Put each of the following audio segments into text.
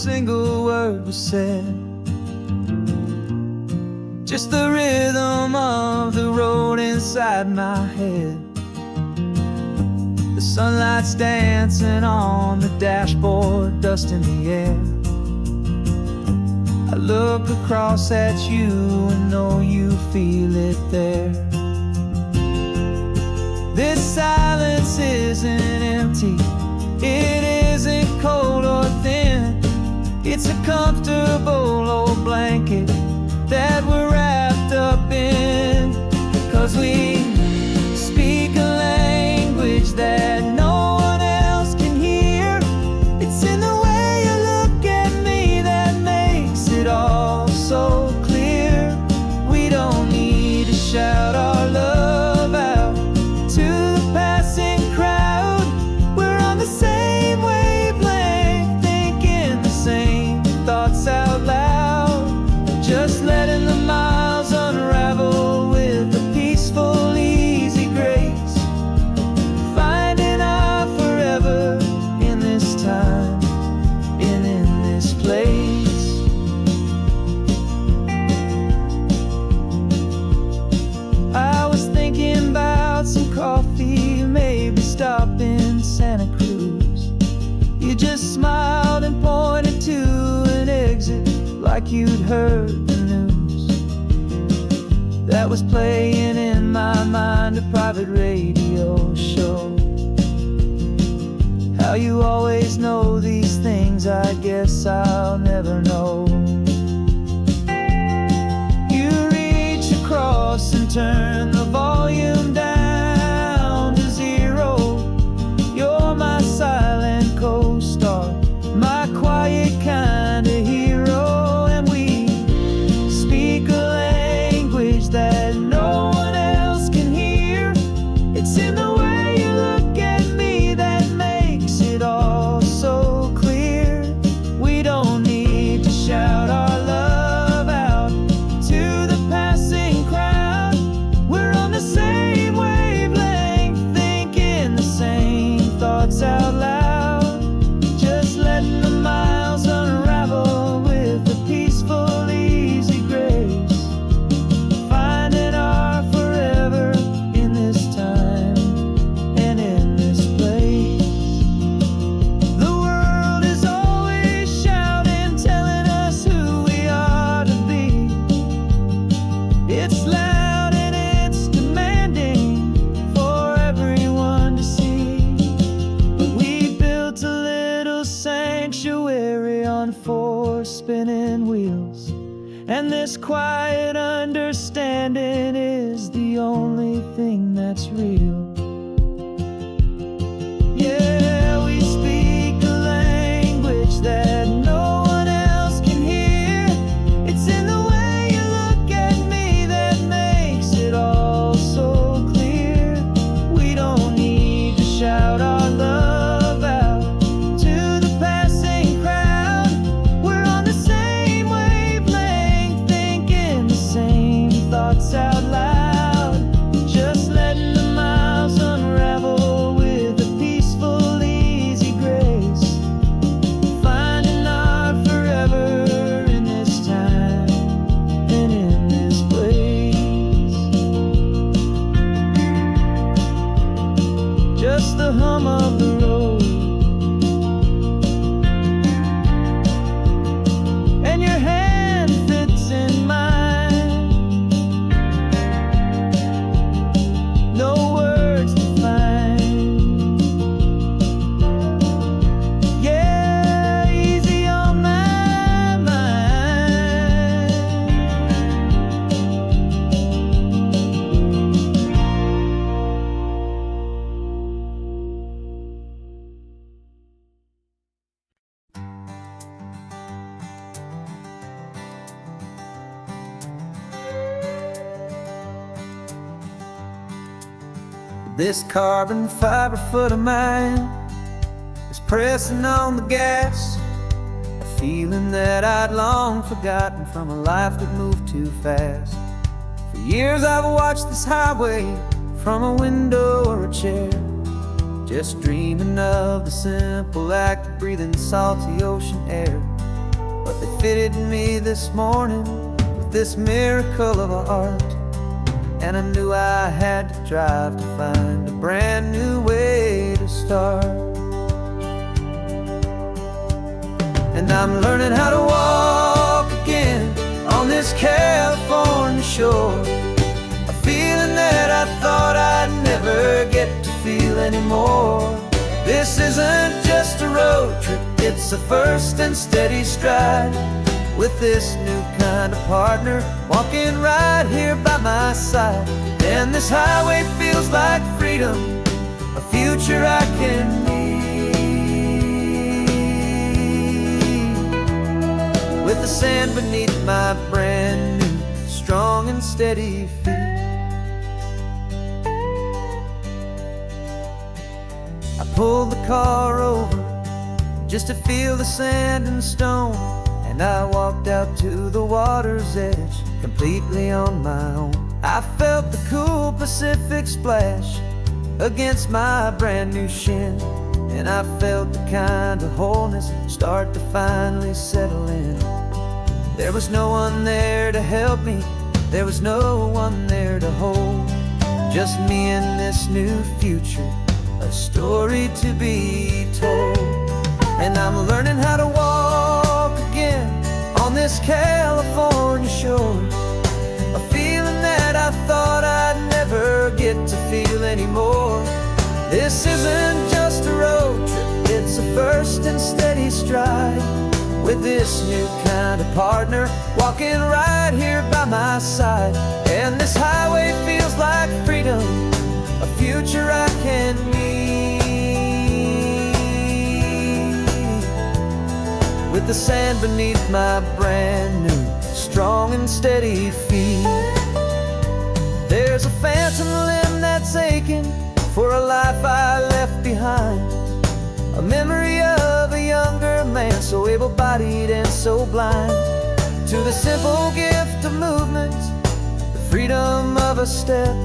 single word was said, just the rhythm of the road inside my head. The sunlight's dancing on the dashboard, dust in the air. I look across at you and know you feel it there. This silence isn't empty, it isn't cold or thin. It's a comfortable old blanket that we're wrapped up in. 'Cause we speak a language that no one else can hear. It's in the way you look at me that makes it all so clear. We don't need to shout our love out to the passing crowd. We're on the same wavelength, thinking the same thoughts out loud. Just letting the miles unravel with a peaceful, easy grace. Finding our forever in this time and in this place. I was thinking about some coffee, maybe stop in Santa Cruz. You just smiled and pointed to an exit like you'd heard the news. That was playing in my mind, a private radio show. How you always know these things, I guess I'll never know. You reach across and turn the volume down to zero. You're my silent co-star, my quiet kind of hero. And we speak a language that no one else can hear. It's in the way you look at me that makes it all so clear. We don't need to shout our love out to the passing crowd. We're on the same wavelength, thinking the same thoughts out loud. Just letting the miles unravel with a peaceful, easy grace. Finding our forever in this time and in this place. The world is always shouting, telling us who we are to be. It's loud and it's demanding for everyone to see. But we built a little sanctuary on four spinning wheels, and this quiet understanding is the only thing that's real. Yeah, we speak a language that no one else can hear. It's in the way you look at me that makes it all so clear. We don't need to shout our love out to the passing crowd. We're on the same wavelength, thinking the same thoughts out loud. Just letting the miles unravel with a peaceful, easy grace. Finding our forever in this time and in this place. Just the hum of the road and your hand fits in mine. No words to find. Yeah, easy on my mind. This carbon fiber foot of mine is pressing on the gas, a feeling that I'd long forgotten from a life that moved too fast. For years I've watched this highway from a window or a chair, just dreaming of the simple act of breathing salty ocean air. but they fitted me this morning with this miracle of art. And I knew I had to drive to find a brand new way to start. And I'm learning how to walk again on this California shore, a feeling that I thought I'd never get to feel anymore. This isn't just a road trip, it's a first and steady stride, with this new kind of partner walking right here by my side. And this highway feels like freedom, a future I can need, with the sand beneath my brand new strong and steady feet. I pulled the car over just to feel the sand and stone, and I walked out to the water's edge completely on my own. I felt the cool Pacific splash against my brand new shin, and I felt the kind of wholeness start to finally settle in. There was no one there to help me, there was no one there to hold, just me and this new future, a story to be told. And I'm learning how to walk again on this California shore, a feeling that I thought I'd never get to feel anymore. This isn't just a road trip, it's a first and steady stride, with this new kind of partner walking right here by my side. And this highway feels like freedom, a future I can need, with the sand beneath my brand new strong and steady feet. There's a phantom limb that's aching for a life I left behind, a memory of a younger man, so able-bodied and so blind, to the simple gift of movement, the freedom of a step,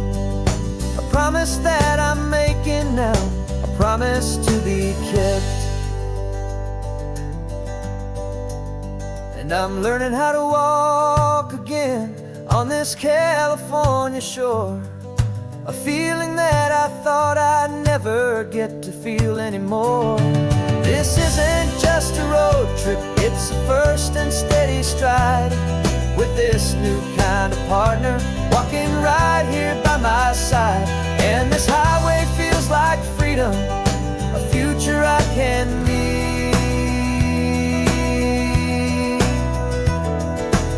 a promise that I'm making now, a promise to be kept. And I'm learning how to walk again on this California shore, a feeling that I thought I'd never get to feel anymore. This isn't just a road trip, it's a first and steady stride, with this new kind of partner walking right here by my side. And this highway feels like freedom, a future I can need,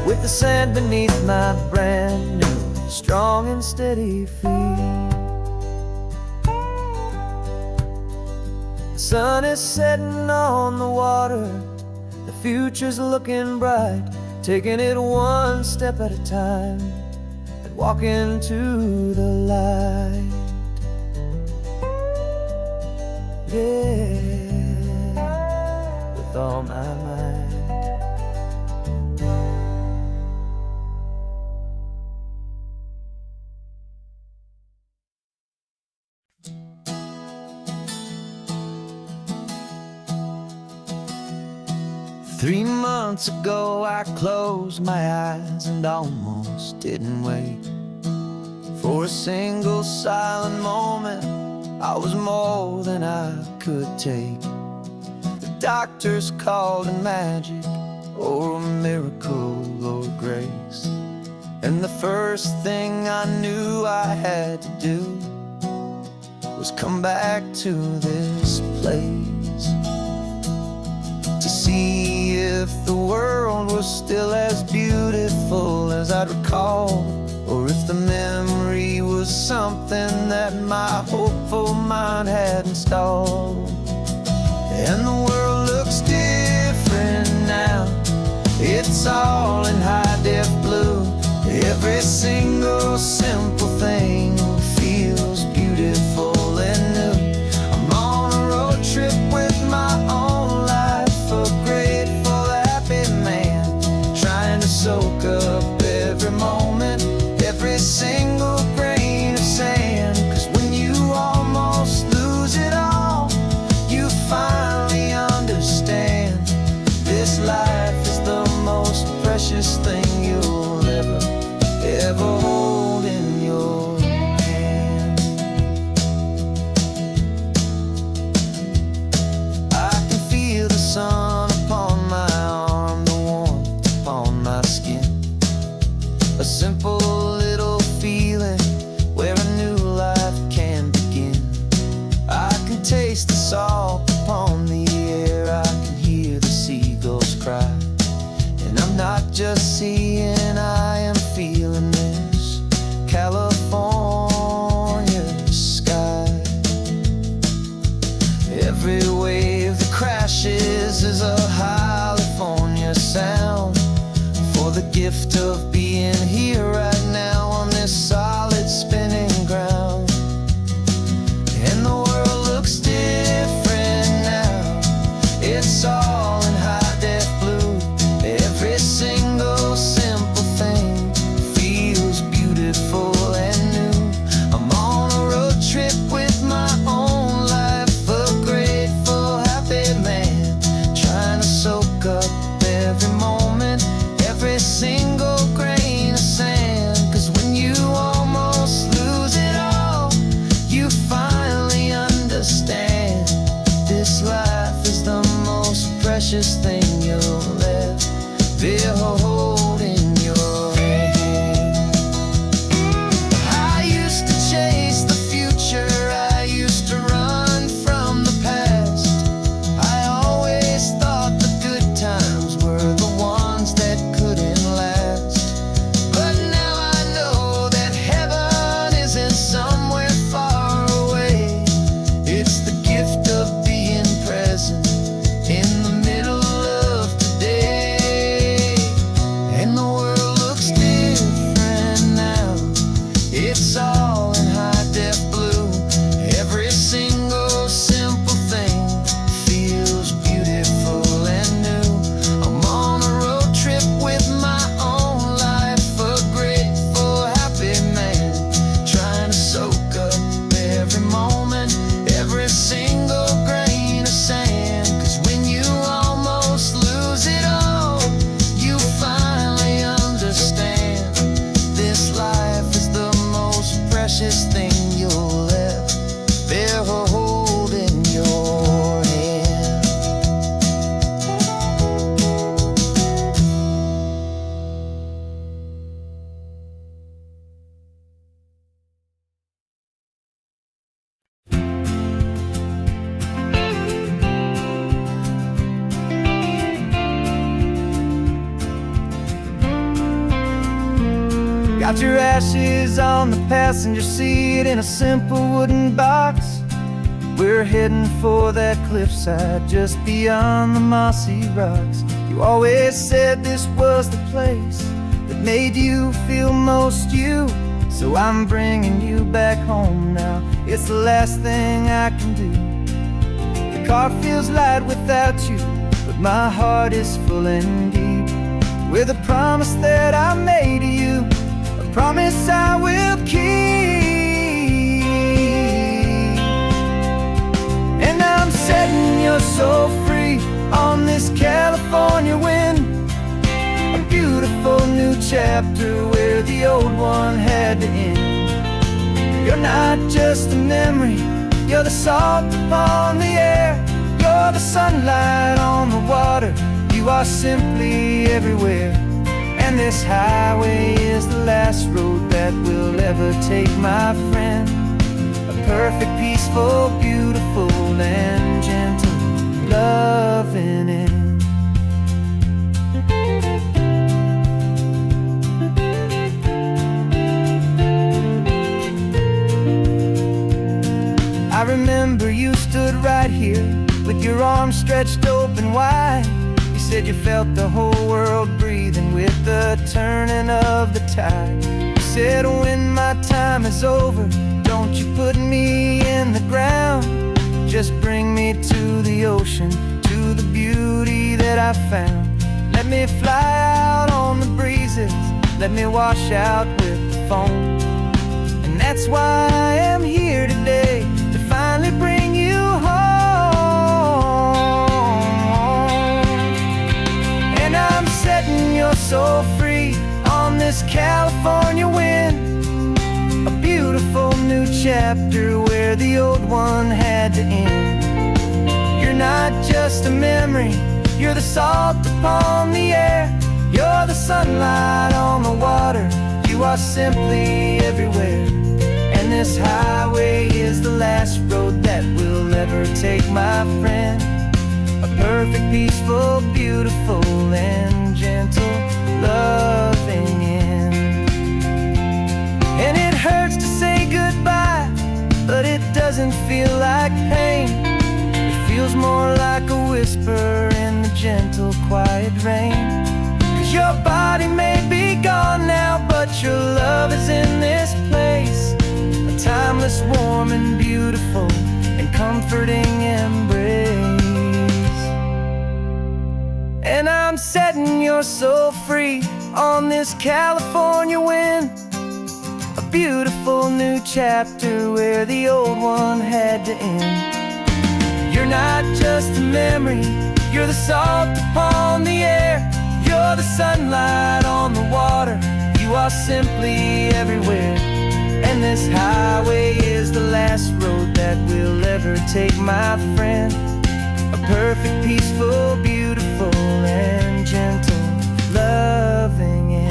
with the sand beneath my brand new strong and steady feet. The sun is setting on the water, the future's looking bright, taking it one step at a time and walking to the light. Yeah, with all my might. 3 months ago I closed my eyes and almost didn't wait for a single silent moment. I was more than I could take. The doctors called it magic, or a miracle, or grace. And the first thing I knew I had to do was come back to this place, to see if the world was still as beautiful as I'd recall, or if the memory was something that my hopeful mind had installed. And the world looks different now, it's all in high-def blue. Every single simple thing feels beautiful and new. I'm on a road trip with my own life, a grateful, happy man, trying to soak up every moment, every single grain of sand. 'Cause when you almost lose it all, you finally understand this life is the precious thing you'll ever hold in your hand. I can feel the sun upon my arm, the warmth upon my skin. A simple little feeling where a new life can begin. I can taste the salt upon the air, I can hear the seagulls cry. And I'm not just seeing, I am feeling this California sky. Every wave that crashes is a California sound, for the gift of being here right now on this solid spinning ground. And the world looks different now, it's all in high-def blue. Every single simple thing feels beautiful and new. I'm on a road trip with my own life, a grateful, happy man, trying to soak up every moment, every single grain of sand. 'Cause when you almost lose it all, you finally understand this life is the most precious thing you'll ever hold in your hand. I used to chase the future, I used to run from the past. I always thought the good times were the ones that couldn't last. But now I know that heaven isn't somewhere far away. It's the gift of being present in the middle of today. And the world looks different now, it's all in high-def blue. Every single simple thing feels beautiful and new. I'm on a road trip with my own life, a grateful, happy man, trying to soak up every moment, every single grain of sand. 'Cause when you almost lose it all, you finally understand this life is the most precious thing you'll ever hold in your hand. Got your ashes on the passenger seat in a simple wooden box. We're heading for that cliffside just beyond the mossy rocks. You always said this was the place that made you feel most you. So I'm bringing you back home now, it's the last thing I can do. The car feels light without you, but my heart is full and deep with a promise that I made to you, a promise I will keep. And I'm setting your soul free on this California wind, a beautiful new chapter where the old one had to end. You're not just a memory, you're the salt upon the air, you're the sunlight on the water, you are simply everywhere. And this highway is the last road that we'll ever take, my friend. A perfect, peaceful, beautiful, and gentle loving end. I remember you stood right here with your arms stretched open wide. You said you felt the whole world breathing with the turning of the tide. You said when my time is over, don't you put me in the ground, just bring me to the ocean, to the beauty that I found. Let me fly out on the breezes, let me wash out with the foam. And that's why I am here today, to finally bring you home. And I'm setting your soul free this California wind, a beautiful new chapter where the old one had to end. You're not just a memory, you're the salt upon the air. You're the sunlight on the water, you are simply everywhere. And this highway is the last road that we'll ever take, my friend. A perfect, peaceful, beautiful, and gentle, loving end. And it hurts to say goodbye, but it doesn't feel like pain. It feels more like a whisper in the gentle, quiet rain. 'Cause your body may be gone now, but your love is in this place. A timeless, warm, and beautiful, and comforting embrace. And I'm setting your soul free on this California wind, a beautiful new chapter where the old one had to end. You're not just a memory, you're the salt upon the air. You're the sunlight on the water, you are simply everywhere. And this highway is the last road that we'll ever take, my friend. A perfect, peaceful, beautiful, and gentle, loving end.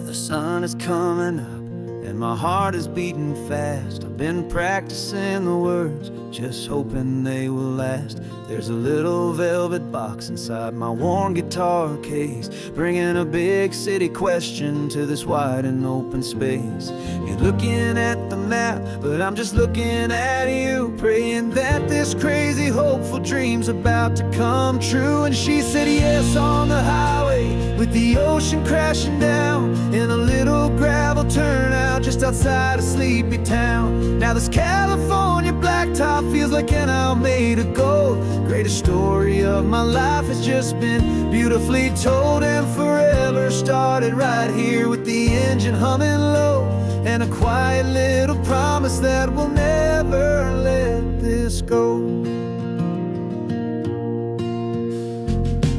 The sun is coming up and my heart is beating fast. I've been practicing the words, just hoping they will last. There's a little velvet box inside my worn guitar case, bringing a big city question to this wide and open space. You're looking at the map, but I'm just looking at you, praying that this crazy hopeful dream's about to come true. And she said yes on the highway, with the ocean crashing down in a little gravel turnout just outside of sleepy town. Now this California blacktop feels like an owl made of gold. Greatest story of my life has just been beautifully told, and forever started right here with the engine humming low, and a quiet little promise that we'll never let this go.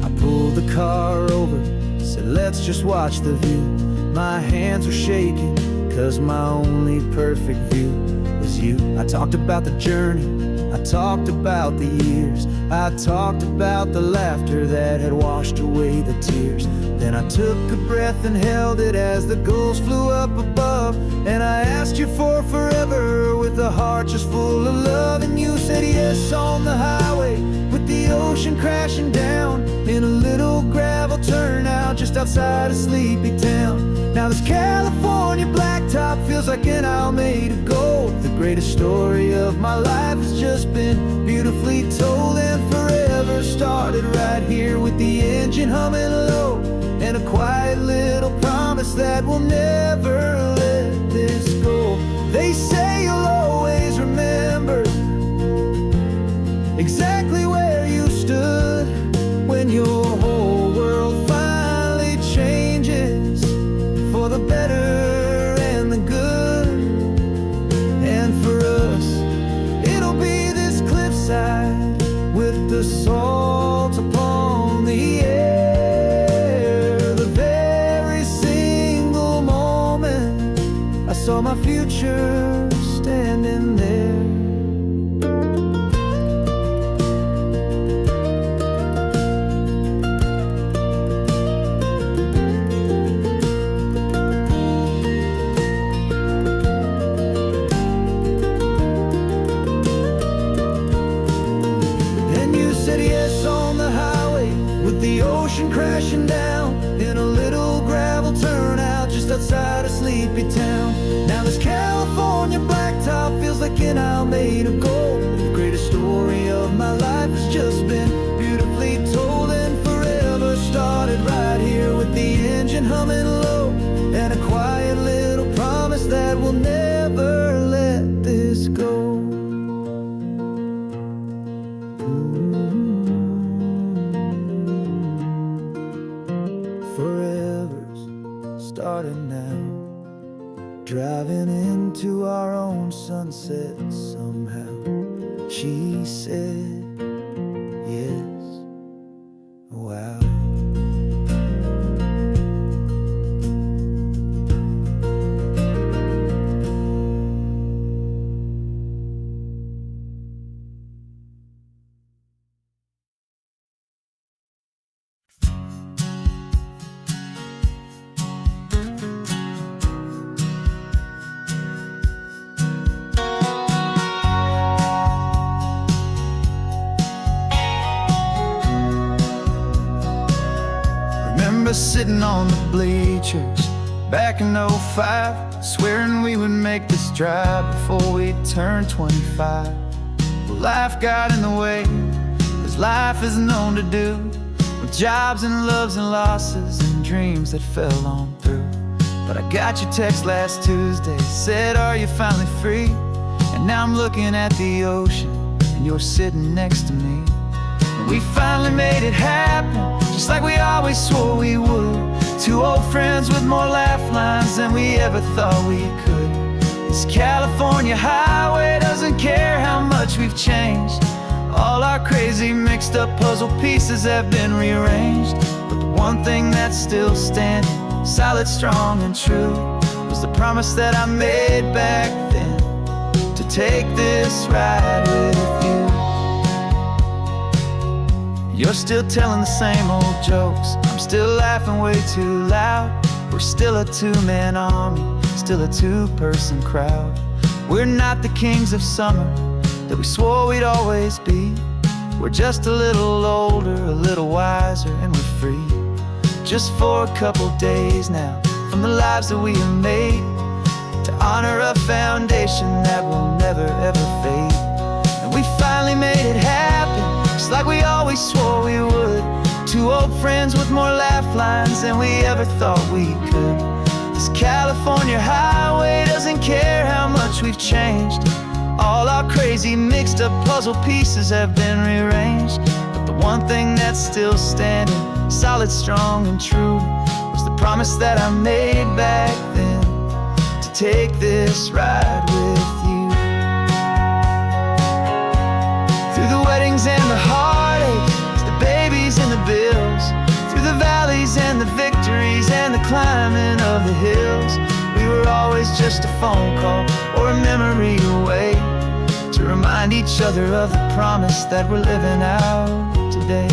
I pulled the car over, said let's just watch the view. My hands were shaking, 'cause my only perfect view was you. I talked about the journey, I talked about the years, I talked about the laughter that had washed away the tears. Then I took a breath and held it as the gulls flew up above, and I asked you for forever with a heart just full of love. And you said yes on the highway, with the ocean crashing down in a little gravel turnout just outside of sleepy town. Now this California blacktop feels like an owl made of gold. The greatest story of my life has just been beautifully told, and forever started right here with the engine humming low, and a quiet little promise that we'll never let this go. They say you'll always remember exactly where you stood when your whole world finally changes for the better and the good. And for us, it'll be this cliffside with the salt upon the air. The very single moment I saw my future standing there. The ocean crashing down in a little gravel turnout just outside of sleepy town. Now this California blacktop feels like an owl made of gold. The greatest story of my life has just been beautifully told, and forever started right here with the engine humming low, and a quiet little promise that we'll never let Diving into our own sunset somehow. She said, yes, wow. Remember sitting on the bleachers back in '05, swearing we would make this drive before we turned 25. Well, life got in the way, as life is known to do, with jobs and loves and losses and dreams that fell on through. But I got your text last Tuesday, said, are you finally free? And now I'm looking at the ocean, and you're sitting next to me. And we finally made it happen, just like we always swore we would. Two old friends with more laugh lines than we ever thought we could. This California highway doesn't care how much we've changed. All our crazy mixed up puzzle pieces have been rearranged. But the one thing that's still standing, solid, strong, and true, was the promise that I made back then, to take this ride with you. You're still telling the same old jokes, I'm still laughing way too loud. We're still a two-man army, still a two-person crowd. We're not the kings of summer that we swore we'd always be. We're just a little older, a little wiser, and we're free. Just for a couple days now, from the lives that we have made, to honor a foundation that will never ever fade. And we finally made it happen, just like we always swore we would. Two old friends with more laugh lines than we ever thought we could. This California highway doesn't care how much we've changed. All our crazy mixed up puzzle pieces have been rearranged. But the one thing that's still standing, solid, strong, and true, was the promise that I made back then, to take this ride with you. Through the weddings and the heartaches, the babies and the bills, through the valleys and the victories and the climbing of the hills, we were always just a phone call or a memory away, to remind each other of the promise that we're living out today.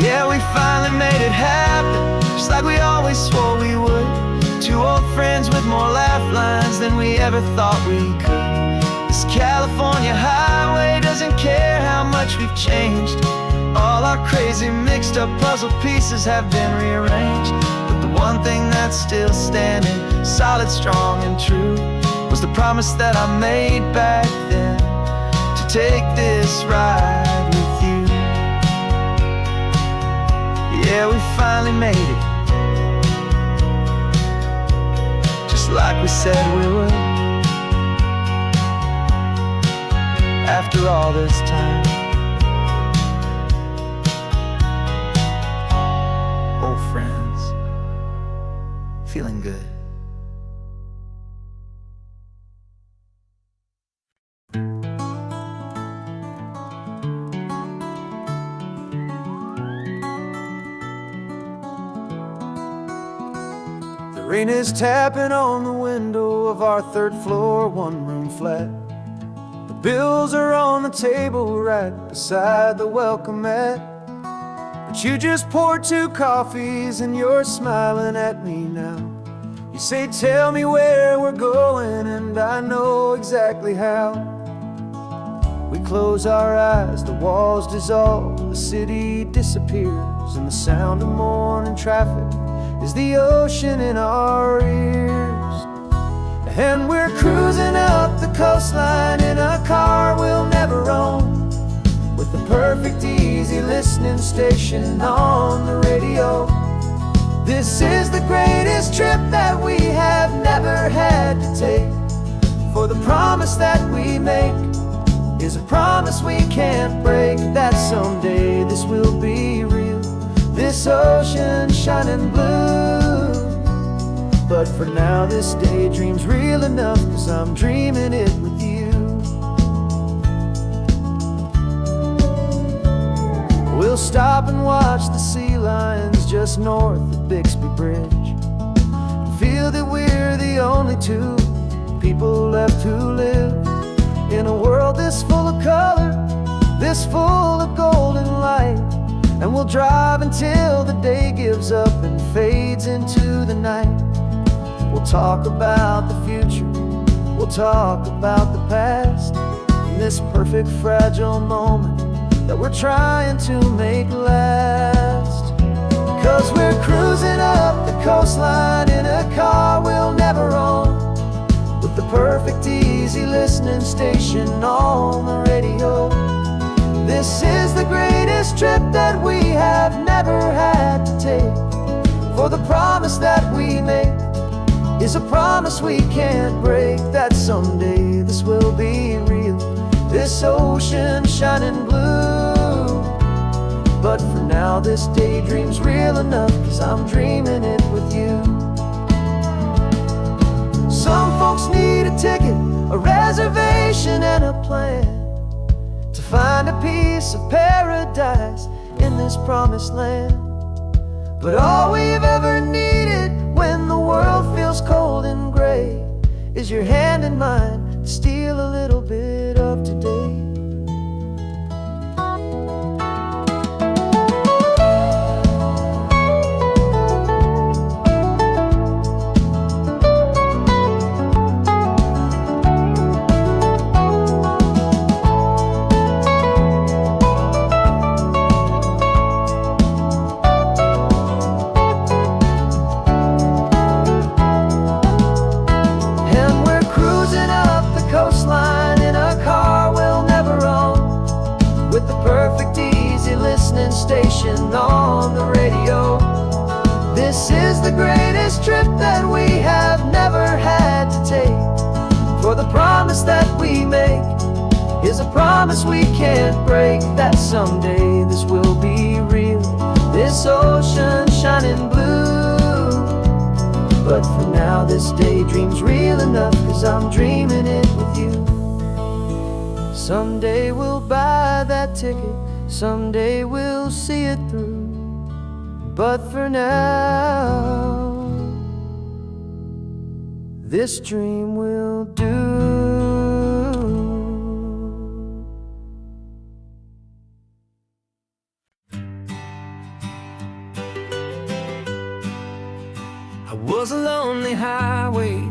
Yeah, we finally made it happen, just like we always swore we would. Two old friends with more laugh lines than we ever thought we could. This California highway doesn't care how much we've changed. All our crazy mixed up puzzle pieces have been rearranged. But the one thing that's still standing, solid, strong, and true, was the promise that I made back then, to take this ride with you. Yeah, we finally made it, just like we said we would. After all this time, old friends, feeling good. The rain is tapping on the window of our third floor, one-room flat. The bills are on the table right beside the welcome mat. But you just poured 2 coffees and you're smiling at me now. You say, tell me where we're going, and I know exactly how. We close our eyes, the walls dissolve, the city disappears, and the sound of morning traffic is the ocean in our ears. And we're cruising up the coastline in a car we'll never own, with the perfect easy listening station on the radio. This is the greatest trip that we have never had to take. For the promise that we make is a promise we can't break, that someday this will be real, this ocean shining blue. But for now this daydream's real enough, 'cause I'm dreaming it with you. We'll stop and watch the sea lions just north of Bixby Bridge, and feel that we're the only two people left who live in a world this full of color, this full of golden light. And we'll drive until the day gives up and fades into the night. We'll talk about the future, we'll talk about the past, in this perfect fragile moment that we're trying to make last. 'Cause we're cruising up the coastline in a car we'll never own, with the perfect easy listening station on the radio. This is the greatest trip that we have never had to take. For the promise that we make is a promise we can't break, that someday this will be real, this ocean shining blue. But for now this daydream's real enough, 'cause I'm dreaming it with you. Some folks need a ticket, a reservation and a plan to find a piece of paradise in this promised land. But all we've ever needed when the world feels cold and gray is your hand in mine to steal a little bit of today. Station on the radio. This is the greatest trip that we have never had to take. For the promise that we make is a promise we can't break, that someday this will be real, this ocean shining blue. But for now this daydream's real enough, 'cause I'm dreaming it with you. Someday we'll buy that ticket, someday we'll see it through. But for now, this dream will do. I was a lonely highway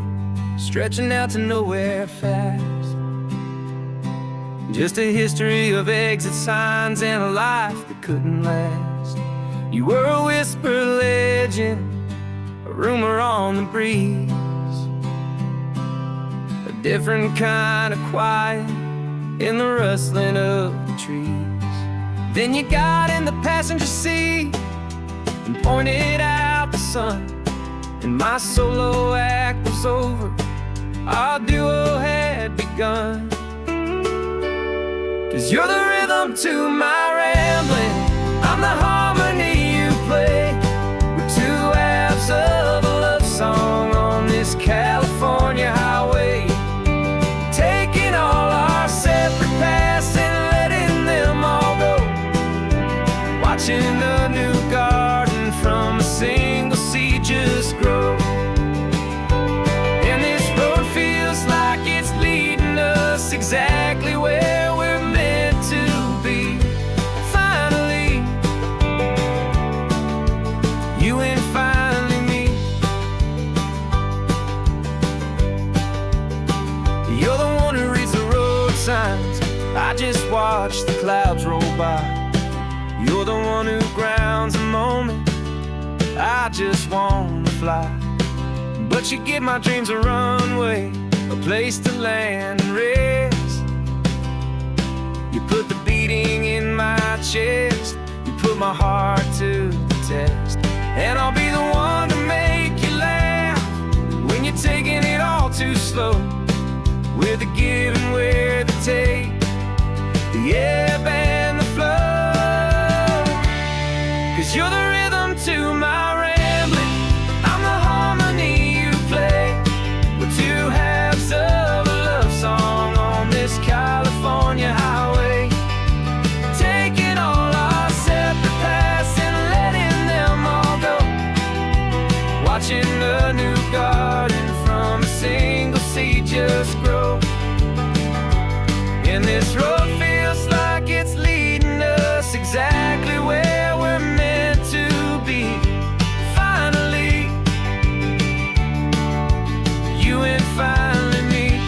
stretching out to nowhere fast, just a history of exit signs and a life that couldn't last. You were a whisper legend, a rumor on the breeze, a different kind of quiet in the rustling of the trees. Then you got in the passenger seat and pointed out the sun, and my solo act was over, our duo had begun. 'Cause you're the rhythm to my rambling, I'm the harmony you play. We're two halves of a love song on this California highway, taking all our separate paths and letting them all go, watching the new garden from a single seed just grow. And this road feels like it's leading us exactly where we're to be. Finally, you and finally me. You're the one who reads the road signs, I just watch the clouds roll by. You're the one who grounds a moment, I just wanna fly. But you give my dreams a runway, a place to land and rest. You put the beating in my chest, you put my heart to the test. and I'll be the one to make you laugh when you're taking it all too slow. With the give and with the take, the ebb and the flow. 'Cause you're the rhythm to my rambling, I'm the harmony you play. We're two halves of a love song on this California highway, taking all our separate paths and letting them all go. Watching the new garden from a single seed just grow. And this road feels like it's leading us exactly where we're meant to be. Finally, you and finally me.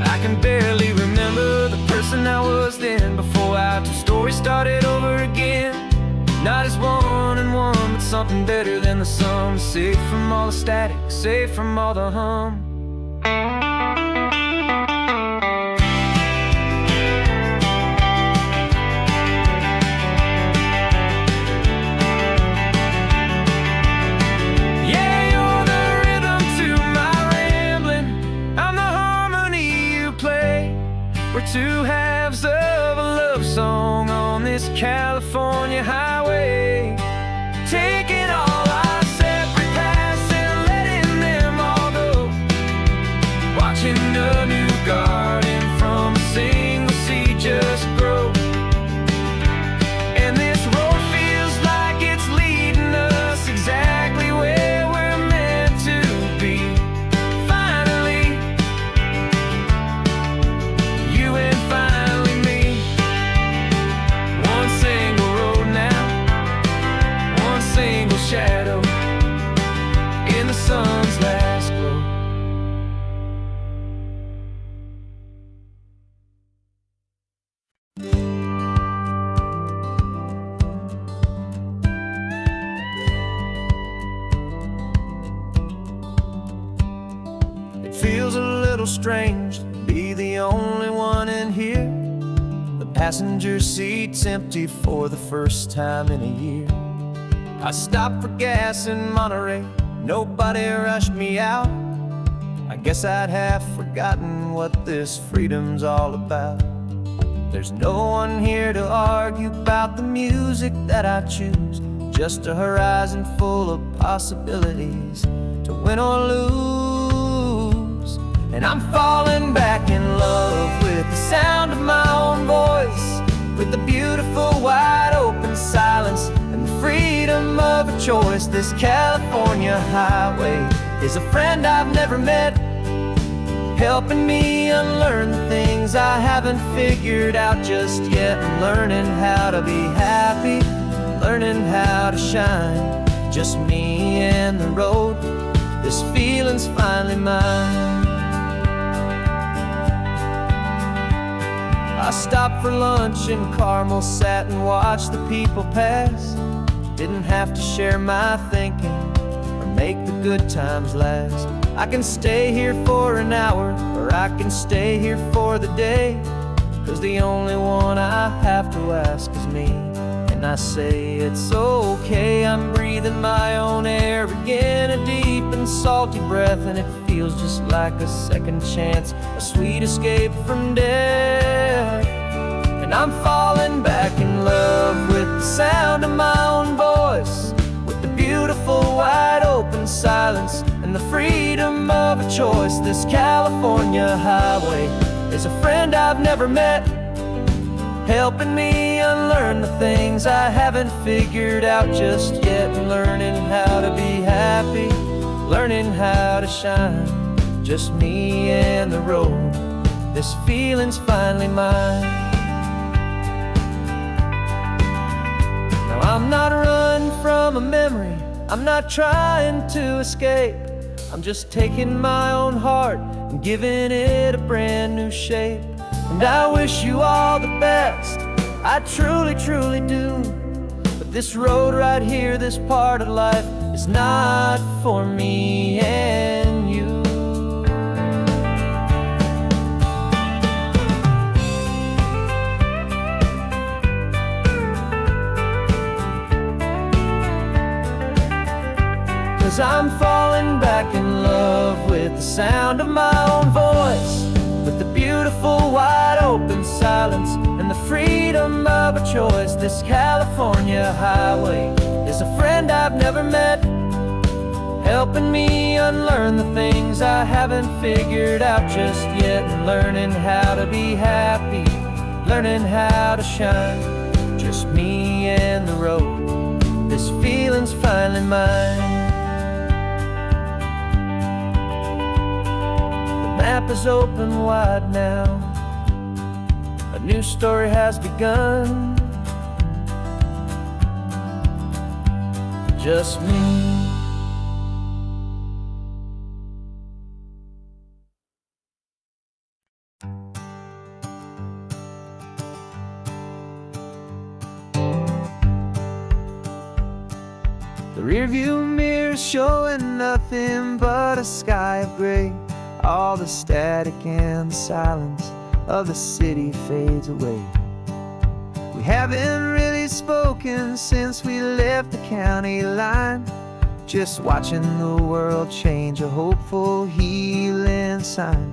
I can barely remember the person I was then, before our two stories started over again. Not as one and one, but something better than the sum. Safe from all the static, safe from all the hum. We're two halves of a love song on this California highway, taking all our separate paths and letting them all go. Watching a new garden from a single seed just grow. And this road feels like it's leading us exactly where we're meant to be. Shadow in the sun's last glow. It feels a little strange to be the only one in here. The passenger seat's empty for the first time in a year. I stopped for gas in Monterey, nobody rushed me out. I guess I'd half forgotten what this freedom's all about. There's no one here to argue about the music that I choose, just a horizon full of possibilities to win or lose. And I'm falling back in love with the sound of my own voice, with the beautiful wide open silence and the freedom of a choice. This California highway is a friend I've never met, helping me unlearn the things I haven't figured out just yet. I'm learning how to be happy, learning how to shine, just me and the road. This feeling's finally mine. I stopped for lunch in Carmel, sat and watched the people pass. Didn't have to share my thinking or make the good times last. I can stay here for an hour, or I can stay here for the day, 'cause the only one I have to ask is me. And I say it's okay, I'm breathing my own air again, a deep and salty breath, and it feels just like a second chance, a sweet escape from death. And I'm falling back in love with the sound of my own voice, with the beautiful wide open silence and the freedom of a choice. This California highway is a friend I've never met, helping me unlearn the things I haven't figured out just yet. Learning how to be happy, learning how to shine, just me and the road. This feeling's finally mine. Now I'm not running from a memory, I'm not trying to escape. I'm just taking my own heart and giving it a brand new shape. And I wish you all the best, I truly, truly do. But this road right here, this part of life, is not for me and you. the sound of my own voice, with the beautiful wide open silence and the freedom of a choice. This California highway is a friend I've never met, helping me unlearn the things I haven't figured out just yet, and learning how to be happy, learning how to shine. Just me and the road, this feeling's finally mine. The map is open wide now, a new story has begun. Just me. The rearview mirror showing nothing but a sky of gray. All the static and the silence of the city fades away. We haven't really spoken since we left the county line, just watching the world change, a hopeful healing sign.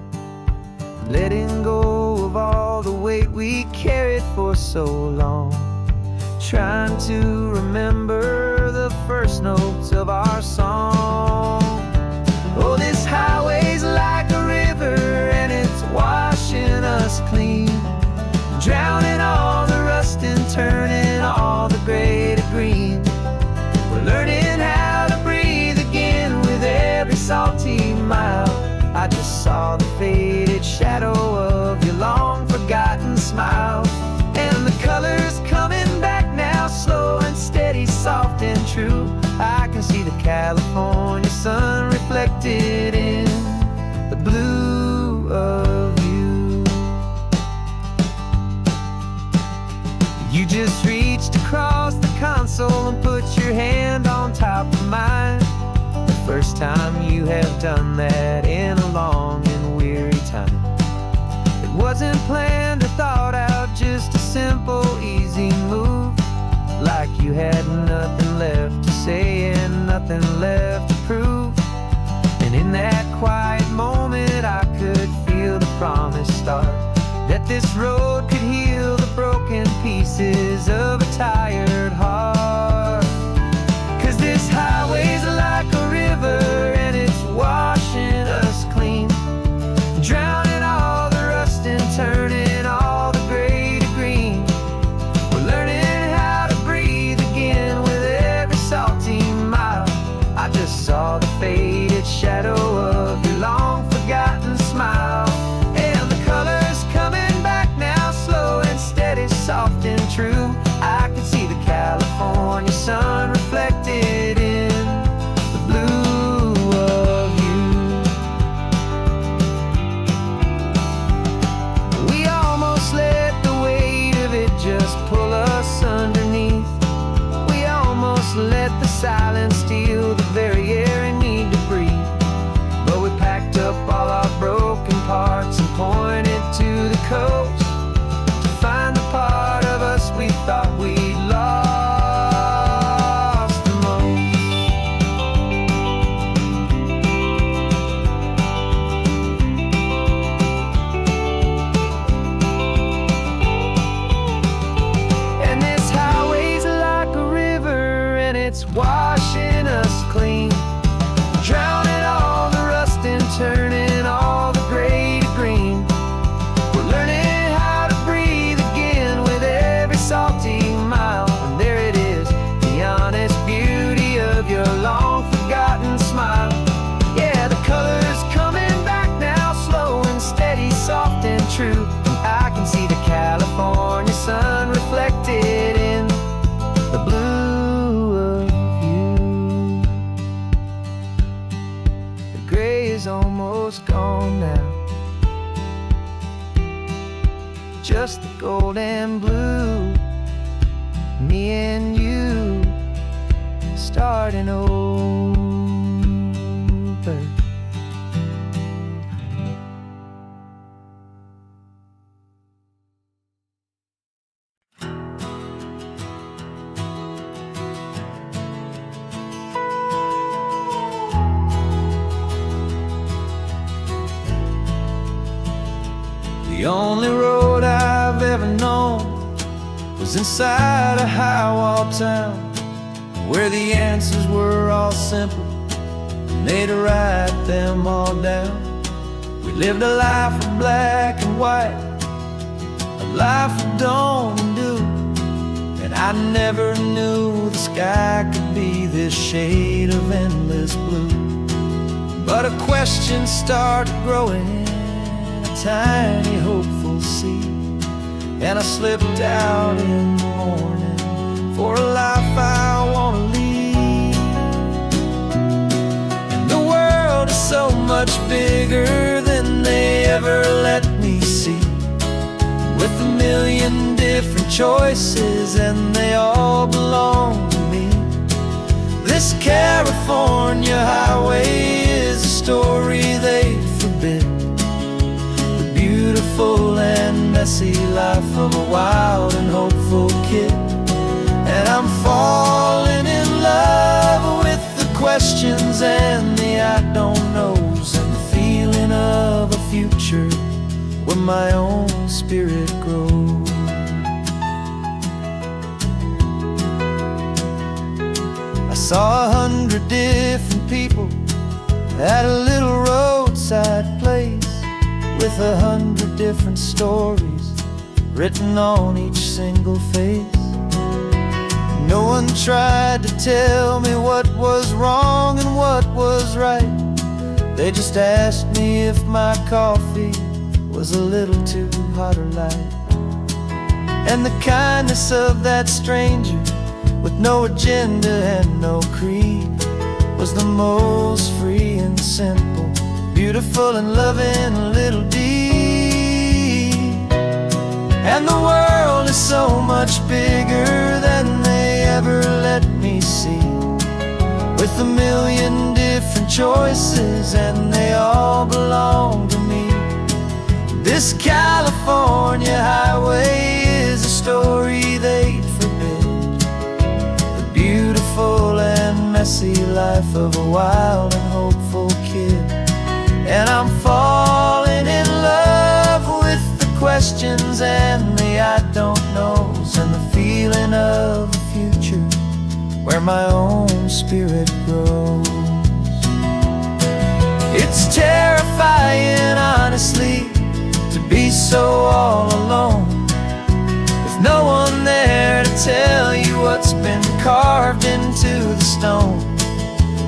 Letting go of all the weight we carried for so long, trying to remember the first notes of our song. Oh, this highway's like a river and it's washing us clean, drowning all the rust and turning all the gray to green. We're learning how to breathe again with every salty mile. I just saw the faded shadow of your long forgotten smile, and the colors coming back now, slow and steady, soft and true. I can see the California sun reflected in the blue of you. You just reached across the console and put your hand on top of mine. The first time you have done that in a long and weary time. It wasn't planned or thought out, just a simple, easy move. Like you had nothing left to say and nothing left to prove. And in that quiet moment I could feel the promise start, that this road could heal the broken pieces of a tired heart. 'Cause this highway's like a river and it's washing us clean, drowning all the rust and turning all the gray to green. We're learning how to breathe again with every salty mile. I just saw the faded shadow of your long forgotten smile, and the colors coming back now, slow and steady, soft and true. I can see the California sun reflected in the blue of you. We almost let the weight of it just pull us underneath. We almost let the silence steal the very air we need to breathe. But we packed up all our broken parts and pointed to the coast to find the part of us we thought we'd lost the most. And this highway's like a river and it's washing us clean, drowning all the rust and turning all the gray to green. We're learning how to breathe again with every salty mile. And there it is, the honest beauty of your long forgotten smile. Yeah, the colors coming back now, slow and steady, soft and true. And I can see the California sun reflected in the blue of you. The gray is almost gone now, just the gold and blue. Me and you starting over. The only road I've ever known was inside a high-wall town, where the answers were all simple, and they'd write them all down. We lived a life of black and white, a life of dawn and dew, and I never knew the sky could be this shade of endless blue. But a question started growing, a tiny hopeful seed, and I slipped out in the morning for a life I want to lead. And the world is so much bigger than they ever let me see, with a million different choices and they all belong to me. This California highway is a story they forbid, the beautiful and messy life of a wild and hopeful kid. And I'm falling in love with the questions and the I don't knows, and the feeling of a future where my own spirit grows. I saw 100 different people at a little roadside place, with 100 different stories written on each single face. No one tried to tell me what was wrong and what was right. They just asked me if my coffee was a little too hot or light. And the kindness of that stranger, with no agenda and no creed, was the most free and simple, beautiful and loving little deed. And the world is so much bigger than they ever let me see, with a million different choices and they all belong to me. This California highway is a story they'd forbid, the beautiful and messy life of a wild and hopeful kid. And I'm falling in love with the questions and the I don't knows, and the feeling of a future where my own spirit grows. It's terrifying, honestly, to be so all alone, with no one there to tell you what's been carved into the stone.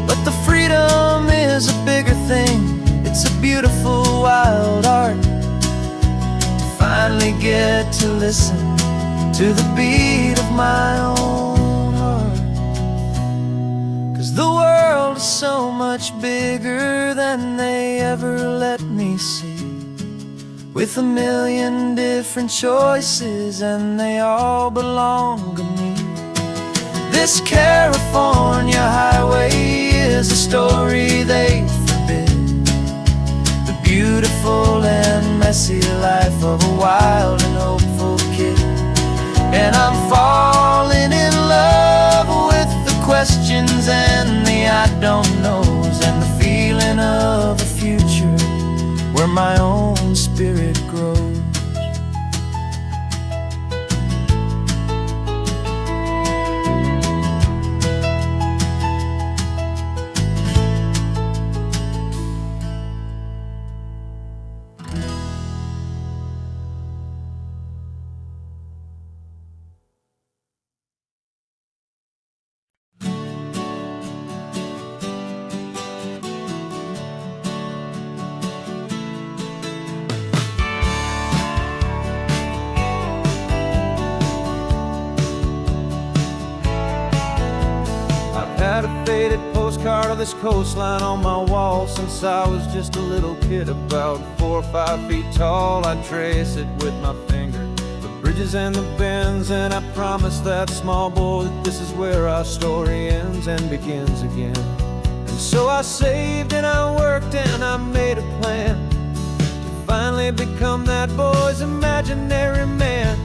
But the freedom is a bigger thing, it's a beautiful wild art, to finally get to listen to the beat of my own heart. 'Cause the world is so much bigger than they ever let me see, with a million different choices and they all belong to me. This California highway is a story they forbid, the beautiful and messy life of a wild and hopeful kid. And I'm falling in love with the questions and the I don't knows, and the feeling of a future where my own spirit grows. Had a faded postcard of this coastline on my wall since I was just a little kid, about 4 or 5 feet tall. I'd trace it with my finger, the bridges and the bends, and I promised that small boy that this is where our story ends and begins again. And so I saved and I worked and I made a plan to finally become that boy's imaginary man.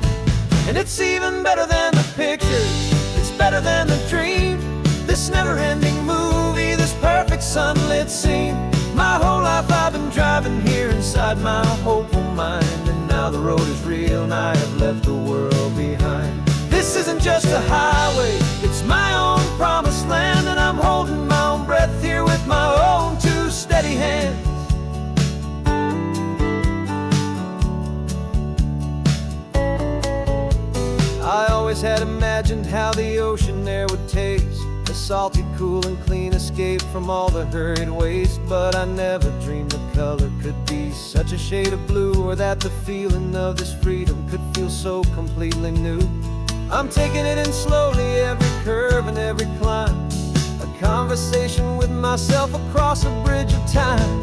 And it's even better than the pictures, it's better than the dream, this never-ending movie, this perfect sunlit scene. My whole life I've been driving here inside my hopeful mind, and now now the road is real and I have left the world behind. This isn't just a highway, it's my own promised land, and I'm holding my own breath here with my own two steady hands. I always had imagined how the ocean there would taste, a salty, cool and clean escape from all the hurried waste. But I never dreamed the color could be such a shade of blue, or that the feeling of this freedom could feel so completely new. I'm taking it in slowly, every curve and every climb, a conversation with myself across a bridge of time.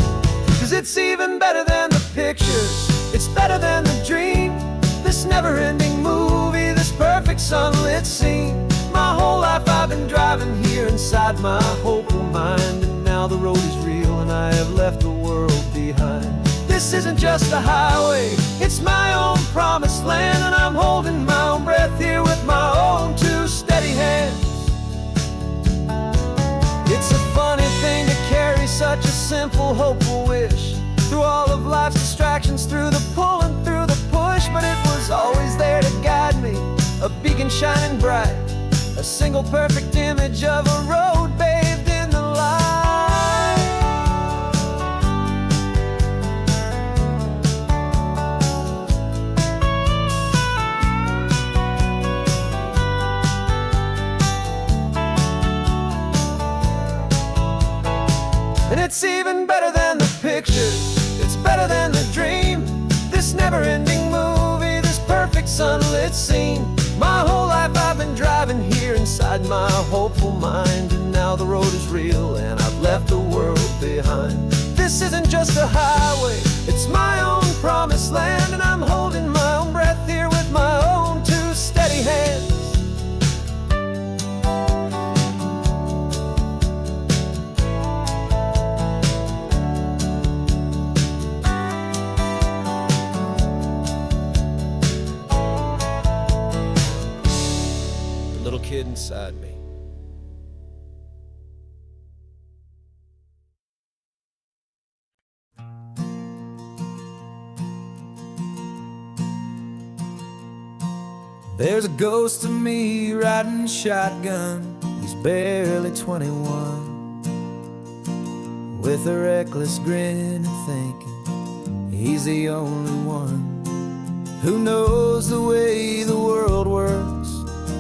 'Cause it's even better than the pictures, it's better than the dream, this never-ending movie, this perfect sunlit scene. My whole life I've been driving here inside my hopeful mind, and now the road is real and I have left the world behind. This isn't just a highway, it's my own promised land, and I'm holding my own breath here with my own two steady hands. It's a funny thing to carry such a simple, hopeful wish through all of life's distractions, through the pull and through the push. But it was always there to guide me, a beacon shining bright, a single perfect image of a road bathed in the light. And it's even better than the pictures, it's better than the dream, this never-ending movie, this perfect sunlit scene. My whole life I've been driving here inside my hopeful mind, and now the road is real and I've left the world behind. This isn't just a highway, it's my own promised land, and I'm holding my own breath here with my own two steady hands. Little kid inside me. There's a ghost of me riding shotgun, he's barely 21, with a reckless grin and thinking he's the only one who knows the way the world works,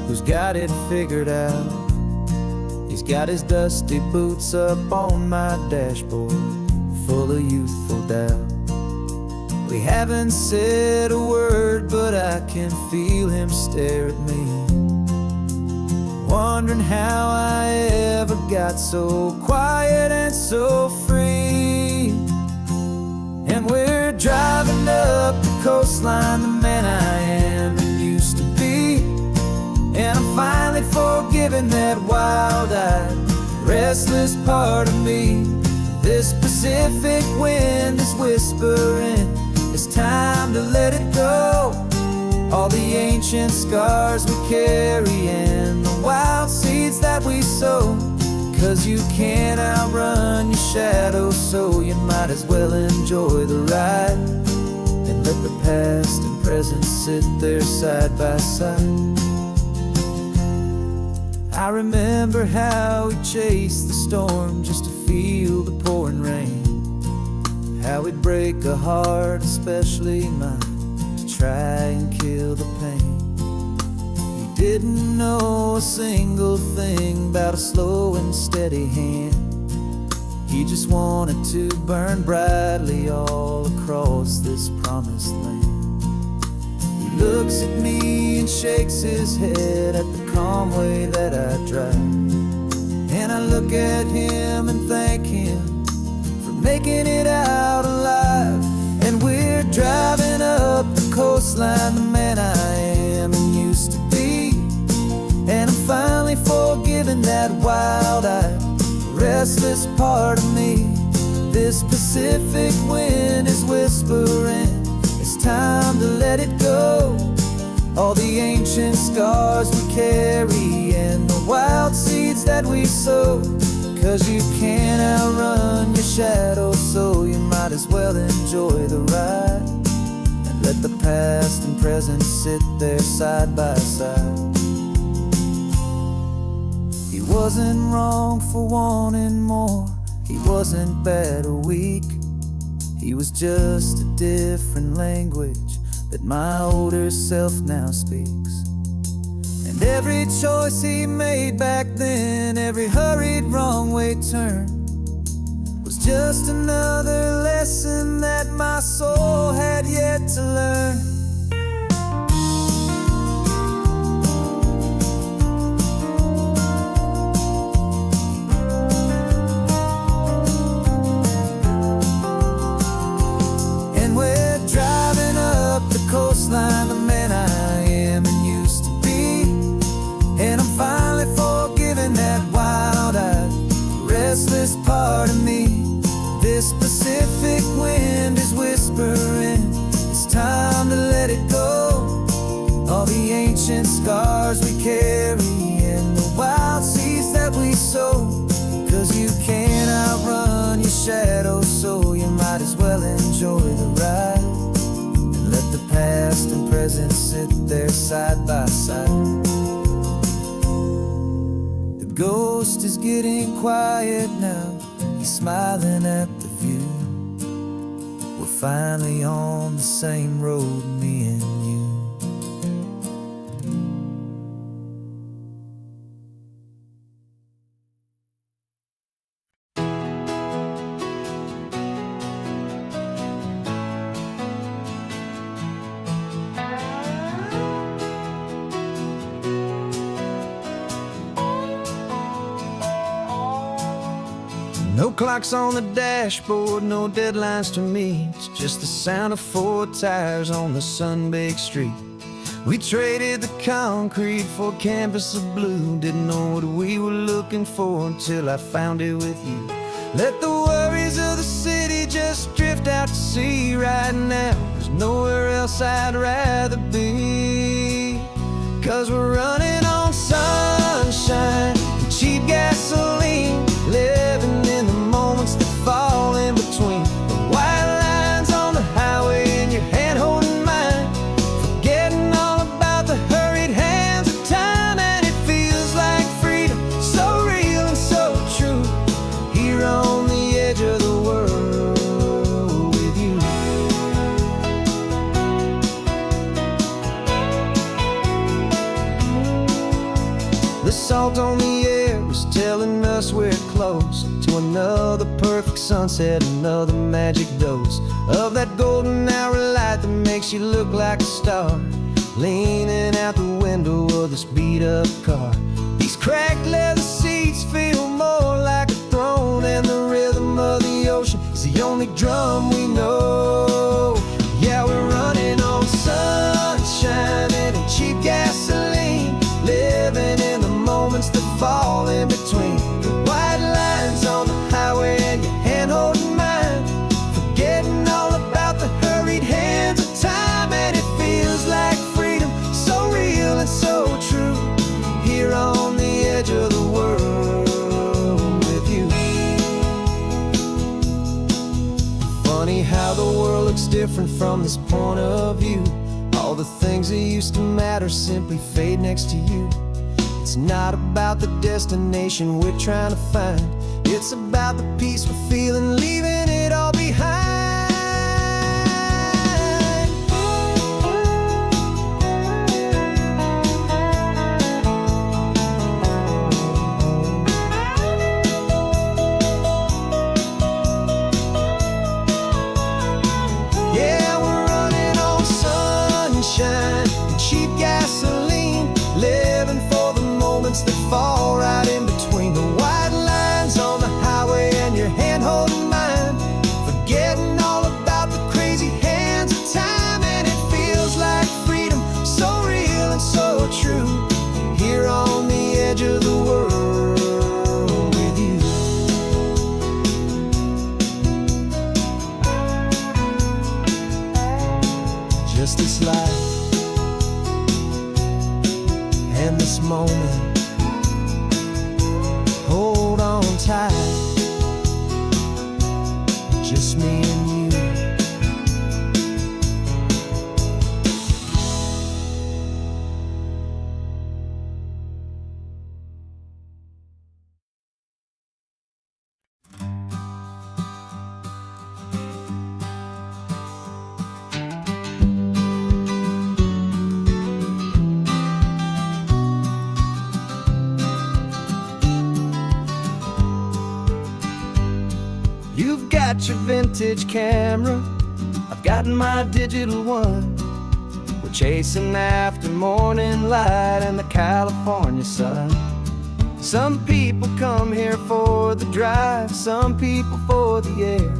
who's got it figured out. He's got his dusty boots up on my dashboard, full of youthful doubt. We haven't said a word, but I can feel him stare at me, wondering how I ever got so quiet and so free. And we're driving up the coastline, the man I am and used to be, and I'm finally forgiving that wild-eyed, restless part of me. This Pacific wind is whispering, it's time to let it go. All the ancient scars we carry and the wild seeds that we sow. 'Cause you can't outrun your shadow, so you might as well enjoy the ride, and let the past and present sit there side by side. I remember how we chased the storm just to feel the pouring rain, how we'd break a heart, especially mine, to try and kill the pain. You didn't know a single thing about a slow and steady hand. He just wanted to burn brightly all across this promised land. He looks at me and shakes his head at the calm way that I drive, and I look at him and thank him for making it out alive. And we're driving up the coastline, the man I am and used to be, and I'm finally forgiving that wild-eyed, restless part of me. This Pacific wind is whispering, it's time to let it go. All the ancient scars we carry and the wild seeds that we sow. 'Cause you can't outrun your shadow, so you might as well enjoy the ride, and let let the past and present sit there side by side. He wasn't wrong for wanting more. He wasn't bad or weak. He was just a different language that my older self now speaks. And every choice he made back then, every hurried wrong way turn, was just another lesson that my soul had yet to learn. Coastline, the man I am and used to be, and I'm finally forgiving that wild-eyed, restless part of me. This Pacific wind is whispering, it's time to let it go. All the ancient scars we carry and the wild seeds that we sow, 'cause you can't outrun your shadow, so you might as well enjoy the ride. Let the past and present sit there side by side. The ghost is getting quiet now. He's smiling at the view. We're finally on the same road, me and you. No clocks on the dashboard, no deadlines to meet. It's just the sound of 4 tires on the sun-baked street. We traded the concrete for a canvas of blue. Didn't know what we were looking for until I found it with you. Let the worries of the city just drift out to sea right now. There's nowhere else I'd rather be, 'cause we're running on sunshine and cheap gasoline, living in the moments that fall in between. The white lines on the highway and your hand holding mine, forgetting all about the hurried hands of time. And it feels like freedom, so real and so true, here on the edge of the world with you. The salt on the air is telling us we're close to another perfect sunset, another magic dose of that golden hour light that makes you look like a star, leaning out the window of this beat-up car. These cracked leather seats feel more like a throne, and the rhythm of the ocean is the only drum we know. Yeah, we're running on sunshine and cheap gasoline, living in the moments that fall in between. The white lines on the highway and your hand holding mine, forgetting all about the hurried hands of time. And it feels like freedom, so real and so true, here on the edge of the world with you. Funny how the world looks different from this point of view. All the things that used to matter simply fade next to you. It's not about the destination we're trying to find, it's about the peace we're feeling, leaving it all behind. Yeah, we're running on sunshine and cheap gasoline, living for the moments that fall right in between. The white lines on the highway and your hand holding mine, forgetting all about the crazy hands of time. And it feels like freedom, so real and so true, here on the edge of the world with you. Just this life and this moment, hold on tight, just me and you. got your vintage camera, I've got my digital one. We're chasing after morning light and the California sun. Some people come here for the drive, some people for the air.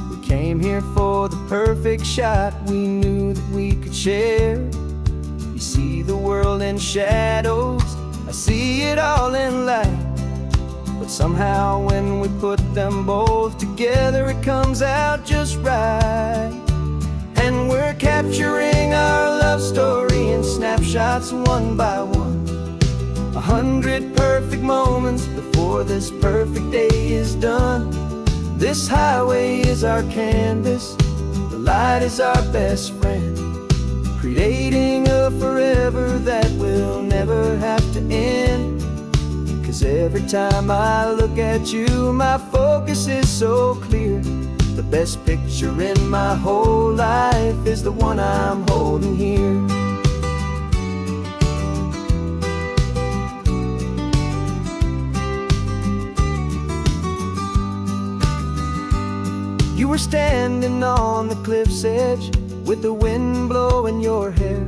We came here for the perfect shot we knew that we could share. You see the world in shadows, I see it all in light. But somehow when we put them both together, it comes out just right. And we're capturing our love story in snapshots one by one. 100 perfect moments before this perfect day is done. This highway is our canvas, the light is our best friend, creating a forever that will never have to end. 'Cause every time I look at you, my focus is so clear. The best picture in my whole life is the one I'm holding here. You were standing on the cliff's edge with the wind blowing your hair,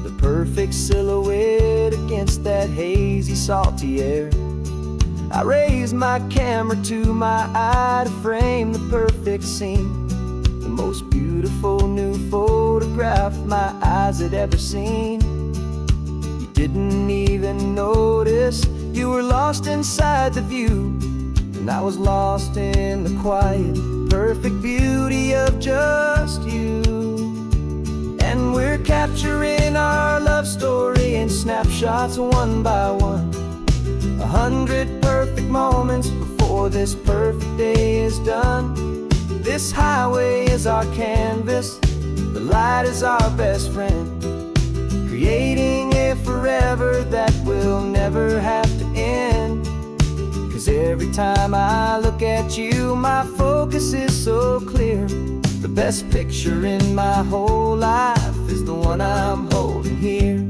the perfect silhouette against that hazy, salty air. I raised my camera to my eye to frame the perfect scene, the most beautiful new photograph my eyes had ever seen. You didn't even notice you were lost inside the view, and I was lost in the quiet, perfect beauty of just you. And we're capturing our love story in snapshots one by one. 100 perfect moments before this perfect day is done. This highway is our canvas, the light is our best friend, creating a forever that will never have to end. 'Cause every time I look at you, my focus is so clear. The best picture in my whole life is the one I'm holding here.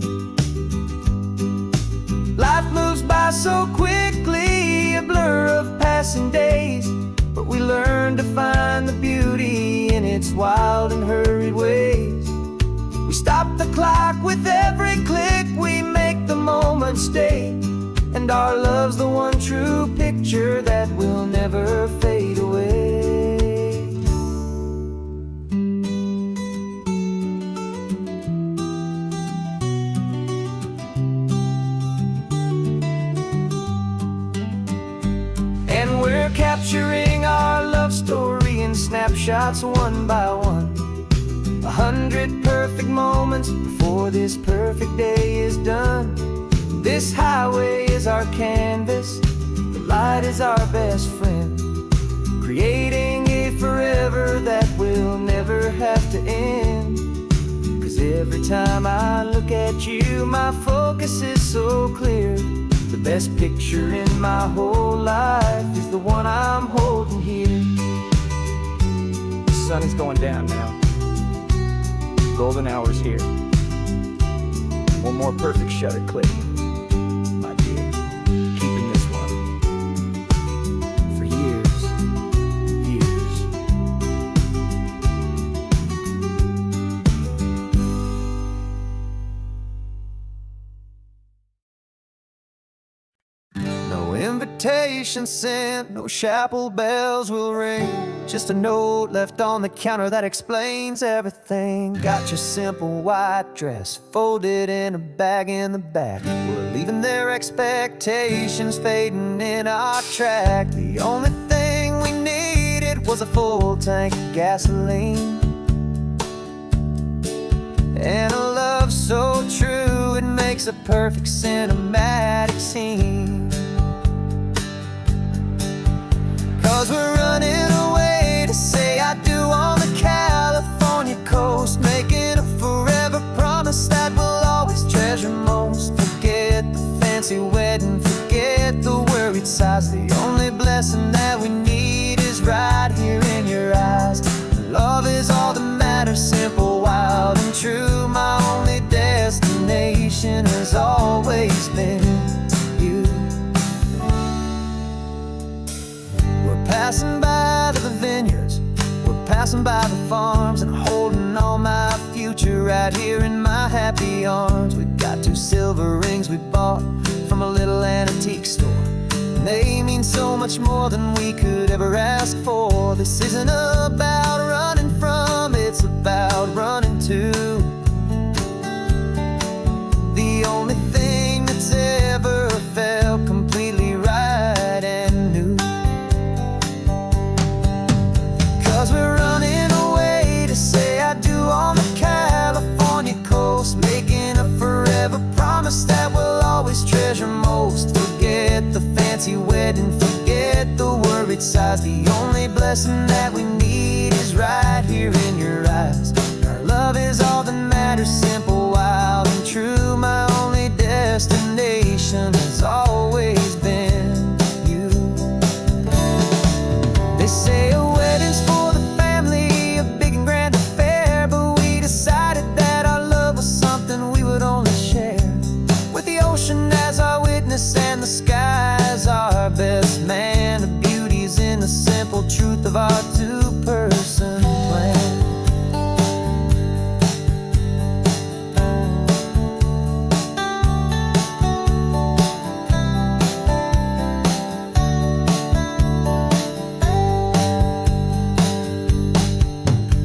Life moves by so quickly, a blur of passing days, but we learn to find the beauty in its wild and hurried ways. We stop the clock with every click, we make the moment stay, and our love's the one true picture that will never fade away. Capturing our love story in snapshots one by one. 100 perfect moments before this perfect day is done. This highway is our canvas, the light is our best friend, creating a forever that will never have to end. 'Cause every time I look at you, my focus is so clear. The best picture in my whole life is the one I'm holding here. The sun is going down now. Golden hour's here. One more perfect shutter click, my dear. Keeping this one for years, years. No invitation sent, no chapel bells will ring, just a note left on the counter that explains everything. Got your simple white dress folded in a bag in the back. We're leaving their expectations fading in our track. The only thing we needed was a full tank of gasoline, and a love so true it makes a perfect cinematic scene. 'Cause we're running away to say I do on the California coast, making a forever promise that we'll always treasure most. Forget the fancy wedding, forget the worried sighs. The only blessing that we need is right here in your eyes. Love is all that matters, simple, wild and true. My only destination has always been you. Passing by the passing by the farms and holding all my future right here in my happy arms. We've got 2 silver rings we bought from a little antique store. They mean so much more than we could ever ask for. This isn't about running from, it's about running to the only thing that's ever felt completely right and new. 'Cause we're running away to say I do on the California coast, making a forever promise that we'll always treasure most. Forget the fancy wedding, forget the worried sighs. The only blessing that we need is right here in your eyes. Our love is all that matters, simple, wild, and true. My only destination has always been you. They say a wedding's for the family, a big and grand affair, but we decided that our love was something we would only share with the ocean as our witness and the sky as our best man. The beauty's in the simple truth of our 2-person plan.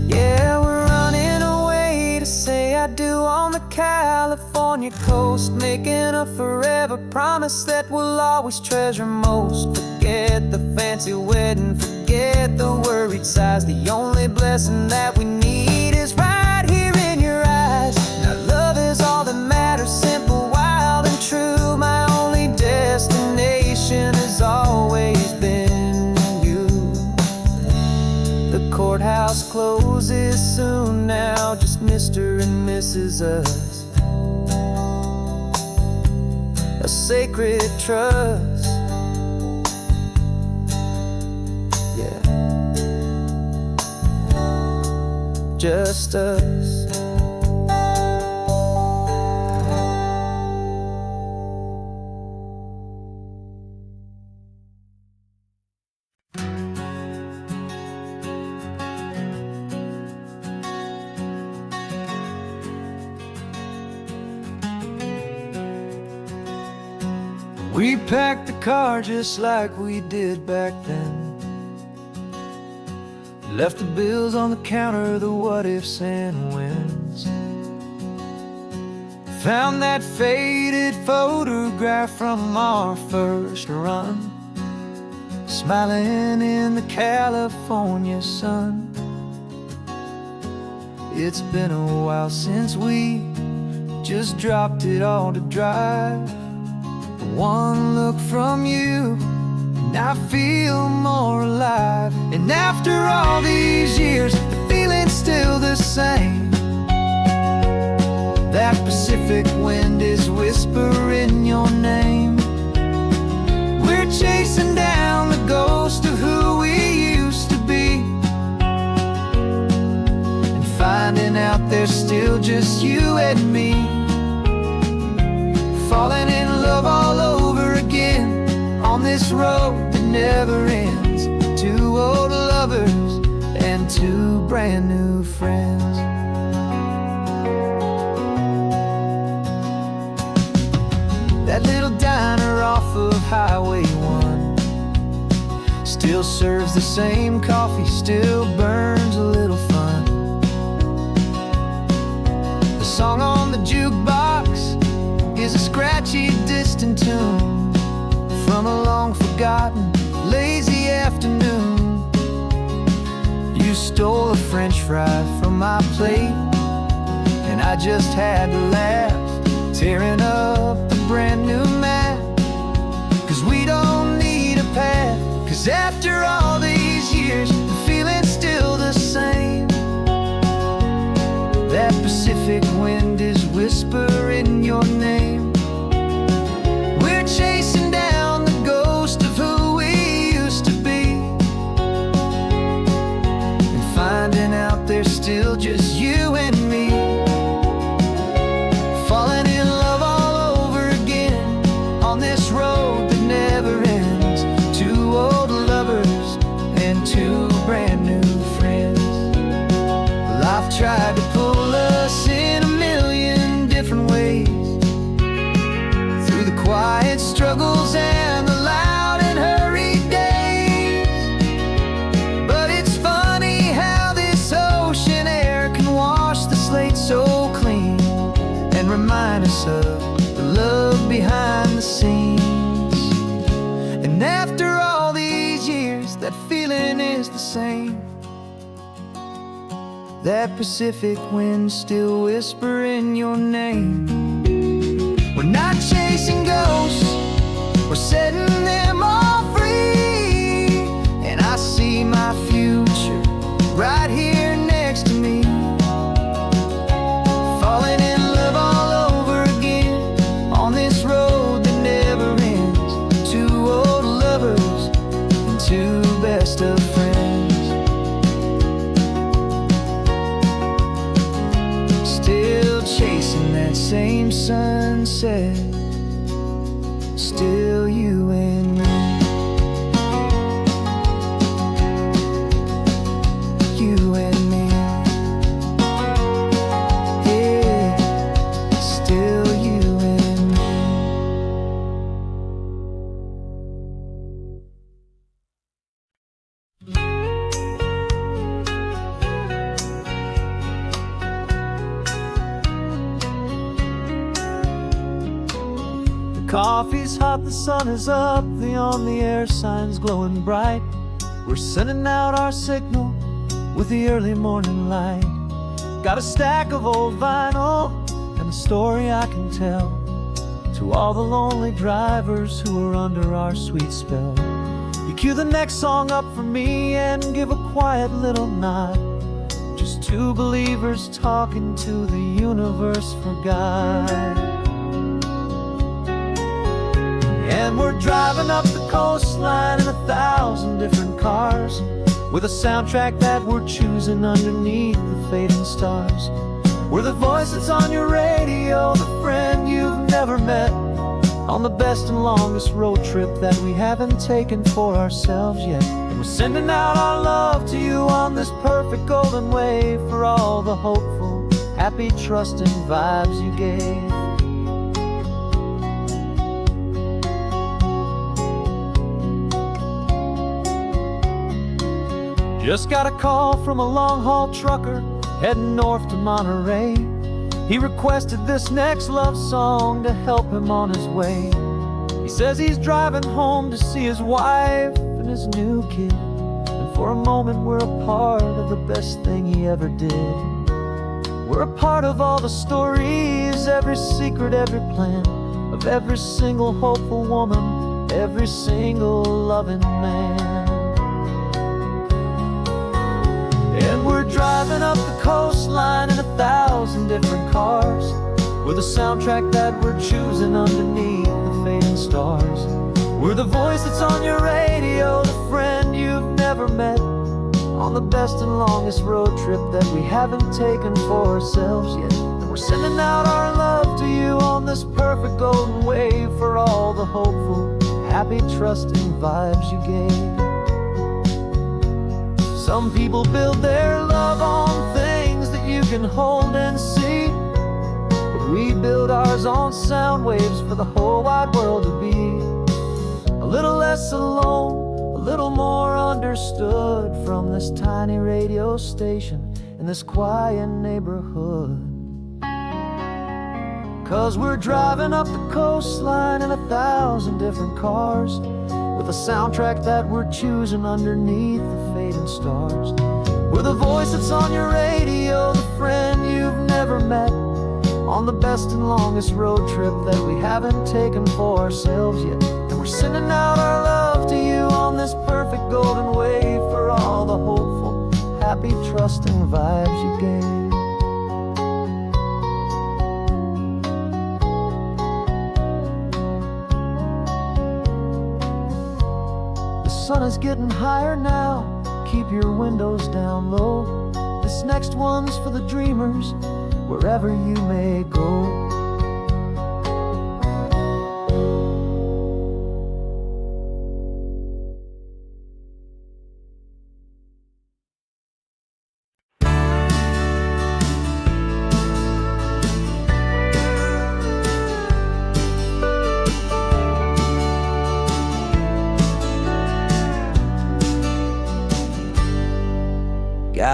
Yeah, we're running away to say I do on the California coast, making a forever promise that we'll always treasure most. Forget the fancy wedding, forget the worried sighs. The only blessing that we need is right here in your eyes. Now love is all that matters, simple, wild, and true. My only destination has always been you. The courthouse closes soon now, just Mr. and Mrs. Us, a sacred trust. Yeah, just us. We packed the car just like we did back then. Left the bills on the counter, the what ifs and whens. Found that faded photograph from our first run, smiling in the California sun. It's been a while since we just dropped it all to drive. One look from you and I feel more alive. And after all these years, the feeling's still the same. That Pacific wind is whispering your name. We're chasing down the ghost of who we used to be, and finding out there's still just you and me. Falling in love all over again on this road that never ends. 2 old lovers and 2 brand new friends. That little diner off of Highway 1 still serves the same coffee, still burns a little fun. The song on the jukebox is a scratchy, distant tune from a long-forgotten, lazy afternoon. You stole a French fry from my plate, and I just had to laugh, tearing up a brand new map. 'Cause we don't need a path, 'cause after all these years, the feeling's still the same. That Pacific wind is whispering your name. We're chasing down the ghost of who we used to be, and finding out there's still just you and me. Falling in love all over again on this road that never ends. 2 old lovers and 2 brand new friends. tried to pull us in a million different ways, through the quiet struggles and the loud and hurried days. But it's funny how this ocean air can wash the slate so clean and remind us of the love behind the scenes. And after all these years, that feeling is the same. That Pacific wind still whispering your name. We're not chasing ghosts, we're setting them all free. And I see my future right here next to me, falling in love all over again on this road that never ends. Two old lovers and two best of friends. Still chasing that same sunset, still you and me. You and me. Yeah, still you and me. Coffee's hot, the sun is up, the on the air sign's glowing bright. We're sending out our signal with the early morning light. Got a stack of old vinyl and a story I can tell to all the lonely drivers who are under our sweet spell. You cue the next song up for me and give a quiet little nod. Just two believers talking to the universe for God. And we're driving up the coastline in 1,000 different cars, with a soundtrack that we're choosing underneath the fading stars. We're the voice that's on your radio, the friend you've never met, on the best and longest road trip that we haven't taken for ourselves yet. And we're sending out our love to you on this perfect golden wave, for all the hopeful, happy, trusting vibes you gave. Just got a call from a long-haul trucker heading north to Monterey. He requested this next love song to help him on his way. He says he's driving home to see his wife and his new kid, and for a moment we're a part of the best thing he ever did. We're a part of all the stories, every secret, every plan, of every single hopeful woman, every single loving man. And we're driving up the coastline in 1,000 different cars, with a soundtrack that we're choosing underneath the fading stars. We're the voice that's on your radio, the friend you've never met, on the best and longest road trip that we haven't taken for ourselves yet. And we're sending out our love to you on this perfect golden wave, for all the hopeful, happy, trusting vibes you gave. Some people build their love on things that you can hold and see, but we build ours on sound waves for the whole wide world to be a little less alone, a little more understood, from this tiny radio station in this quiet neighborhood. 'Cause we're driving up the coastline in 1,000 different cars, with a soundtrack that we're choosing underneath the fading stars. We're the voice that's on your radio, the friend you've never met, on the best and longest road trip that we haven't taken for ourselves yet. And we're sending out our love to you on this perfect golden wave, for all the hopeful, happy, trusting vibes you gave. The sun is getting higher now, keep your windows down low. This next one's for the dreamers, wherever you may go.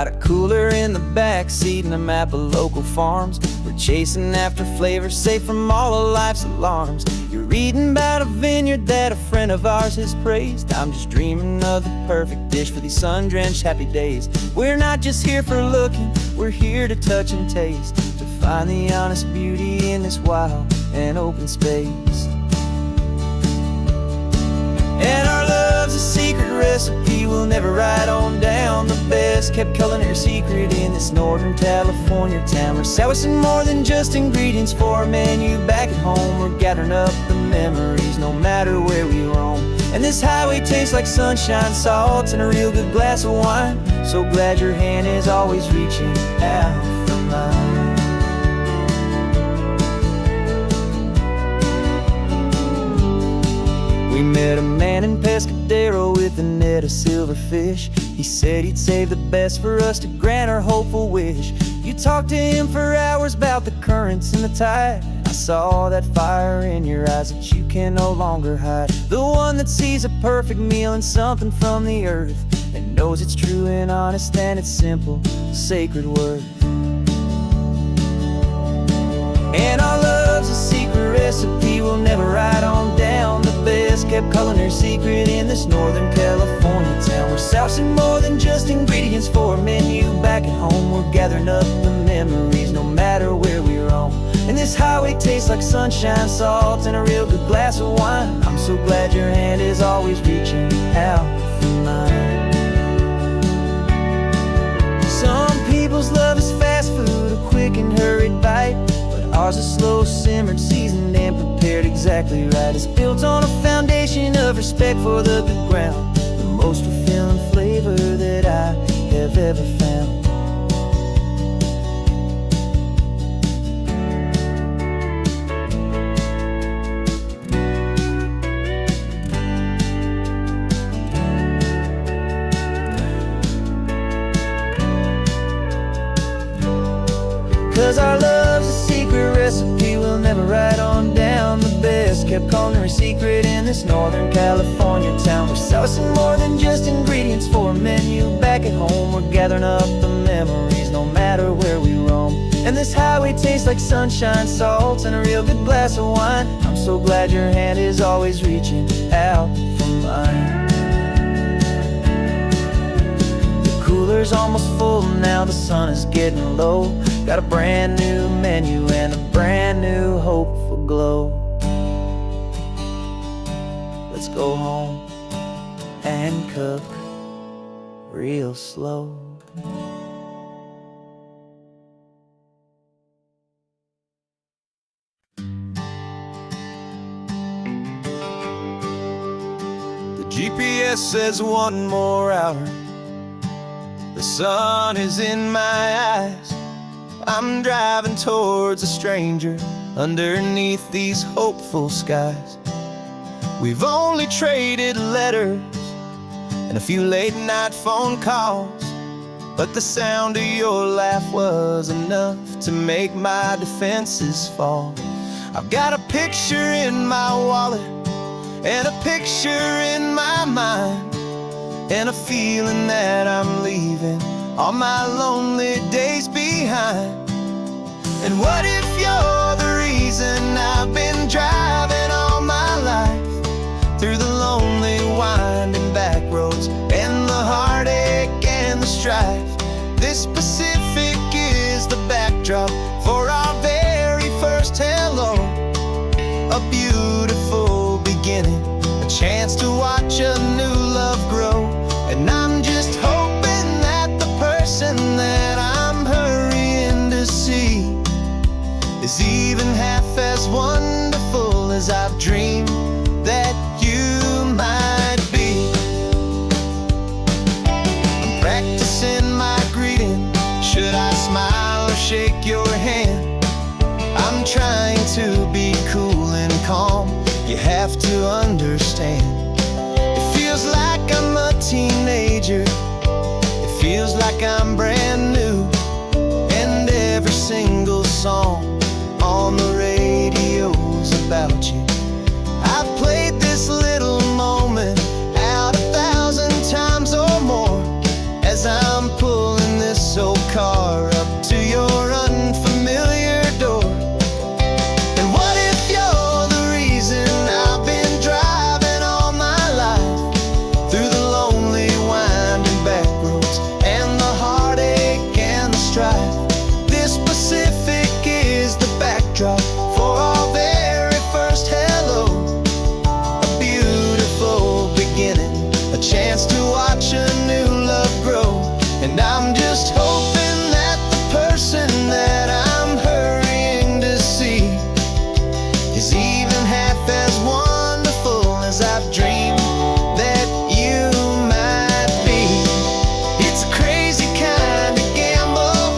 Got a cooler in the back seat and a map of local farms. We're chasing after flavors safe from all of life's alarms. You're reading about a vineyard that a friend of ours has praised. I'm just dreaming of the perfect dish for these sun-drenched happy days. We're not just here for looking, we're here to touch and taste, to find the honest beauty in this wild and open space. And our love's a secret recipe we'll never write on down. The best kept culinary secret in this Northern California town. We're selling more than just ingredients for a menu back at home. We're gathering up the memories no matter where we roam. And this highway tastes like sunshine, salt, and a real good glass of wine. So glad your hand is always reaching out for mine. We met a man in Pescadero with a net of silverfish. He said he'd save the best for us to grant our hopeful wish. You talked to him for hours about the currents and the tide. I saw that fire in your eyes that you can no longer hide. The one that sees a perfect meal in something from the earth, and knows it's true and honest and it's simple, sacred worth. And our love's a secret recipe we'll never write on down. The best kept culinary secret in this Northern California town. We're sourcing more than just ingredients for a menu back at home. We're gathering up the memories no matter where we roam. And this highway tastes like sunshine, salt, and a real good glass of wine. I'm so glad your hand is always reaching out for mine. Some people's love is fast food, a quick and hurried bite. Ours is slow simmered, seasoned, and prepared exactly right. It's built on a foundation of respect for the good ground, the most fulfilling flavor that I have ever found. 'Cause our love's a secret recipe we'll never write on down. The best kept culinary secret in this Northern California town. We're sourcing more than just ingredients for a menu back at home. We're gathering up the memories no matter where we roam. And this highway tastes like sunshine, salt, and a real good glass of wine. I'm so glad your hand is always reaching out for mine. Cooler's almost full now, the sun is getting low. Got a brand new menu and a brand new hopeful glow. Let's go home and cook real slow. The GPS says 1 more hour. The sun is in my eyes. I'm driving towards a stranger underneath these hopeful skies. We've only traded letters and a few late night phone calls, but the sound of your laugh was enough to make my defenses fall. I've got a picture in my wallet and a picture in my mind, and a feeling that I'm leaving all my lonely days behind. And what if you're the reason I've been driving all my life, through the lonely winding back roads and the heartache and the strife? This Pacific is the backdrop for our very first hello, a beautiful beginning, a chance to watch a new love grow. And I'm just hoping that the person that I'm hurrying to see is even half as wonderful as I've dreamed that you might be. I'm practicing my greeting. Should I smile or shake your hand? I'm trying to be cool and calm. You have to understand. It feels like I'm a teenager. It feels like I'm brand new. And every single song on the radio's about you. I've played this little moment out 1,000 times or more as I'm pulling this nice old car up to your unfamiliar door. And what if you're the reason I've been driving all my life, through the lonely winding back roads and the heartache and the strife? This Pacific is the backdrop for our very first hello. A beautiful beginning, a chance to watch a new love grow. And I'm just hoping that the person that I'm hurrying to see is even half as wonderful as I've dreamed that you might be. It's a crazy kind of gamble,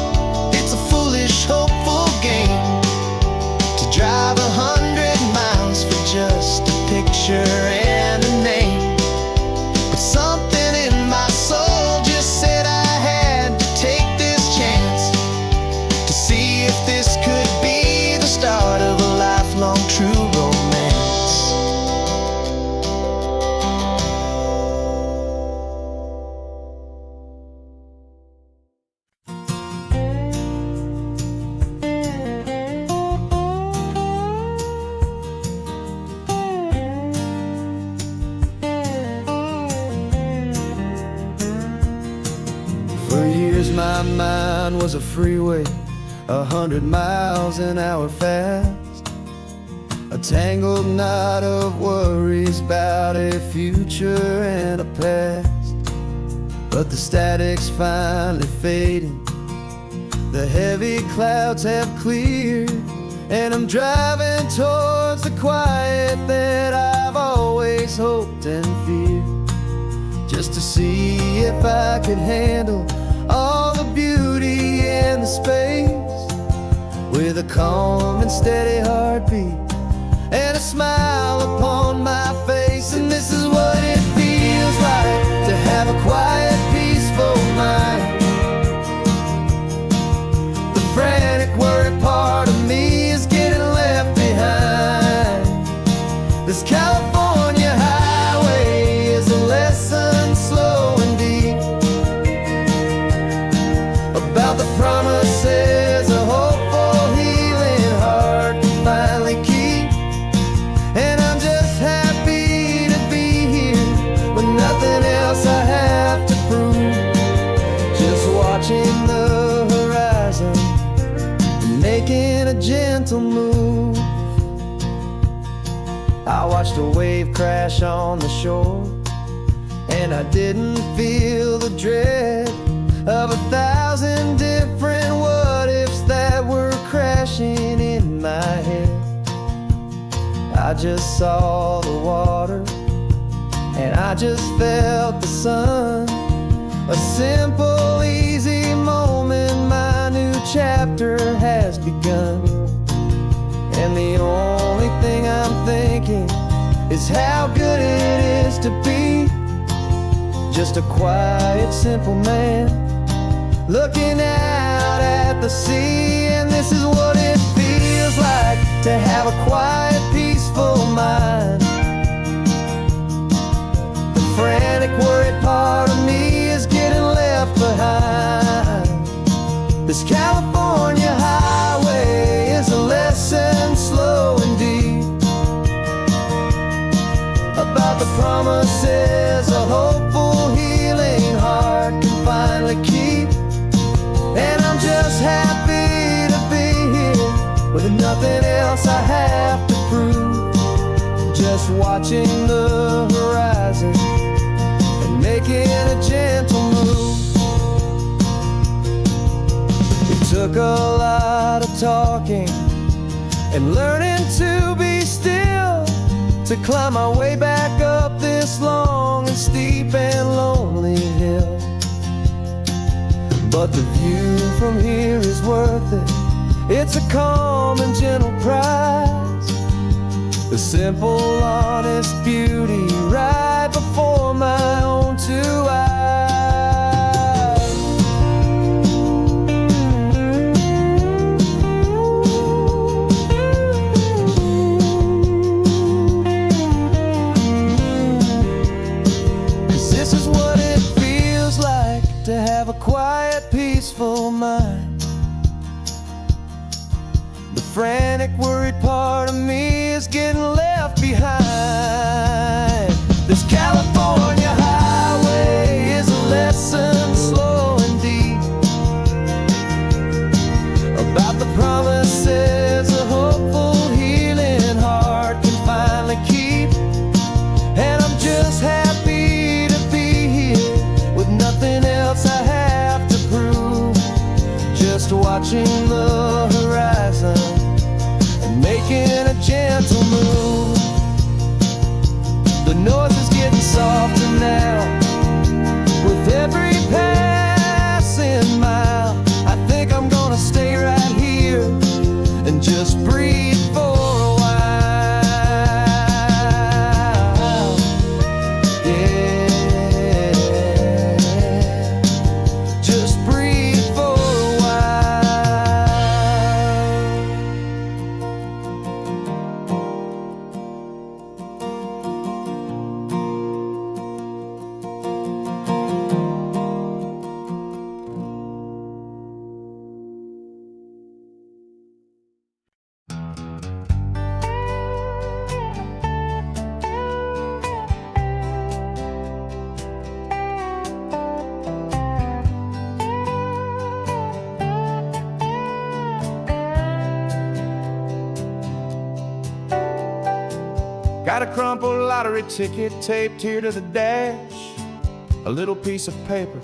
it's a foolish, hopeful game, to drive 100 miles for just a picture and a name. But something in my soul just said I had to take this chance, to see if this could be the start of a lifelong true romance. For years my mind was a freeway, 100 miles an hour fast, a tangled knot of worries about a future and a past. But the static's finally fading, the heavy clouds have cleared, and I'm driving towards the quiet that I've always hoped and feared, just to see if I could handle all the beauty and the space, with a calm and steady heartbeat and a smile upon my face. And this is what it feels like to have a quiet, peaceful mind. The frantic, worried part of me is getting left behind. This California highway is a lesson slow and deep about the promises a hopeful, healing heart can finally keep. And I'm just happy to be here with nothing else I have to prove, just watching the horizon and making a gentle move. I watched a wave crash on the shore, and I didn't feel the dread of 1,000 different what ifs that were crashing in my head. I just saw the water, and I just felt the sun. A simple, easy moment, my new chapter has begun. And the only thing I'm thinking is how good it is to be just a quiet, simple man looking out at the sea. And this is what it feels like to have a quiet, peaceful mind. The frantic, worried part of me is getting left behind. This California highway is a lesson slow and deep about the promises a hopeful, healing heart can finally keep. And I'm just happy to be here with nothing else I have to prove, just watching the horizon and making a gentle move. It took a lot of talking and learning to be still, to climb my way back up this long and steep and lonely hill. But the view from here is worth it. It's a calm and gentle prize, the simple, honest beauty right before my own two eyes. This is what it feels like to have a quiet, peaceful frantic, worried part of me is getting left behind. This California highway is a lesson slow and deep about the promises a hopeful, healing heart can finally keep. And I'm just happy to be here with nothing else I have to prove, just watching the horizon and making a gentle move. The noise is getting softer now with every passing mile. I think I'm gonna stay right here and just breathe for a while. Yeah, just breathe for a got a crumpled lottery ticket taped here to the dash, a little piece of paper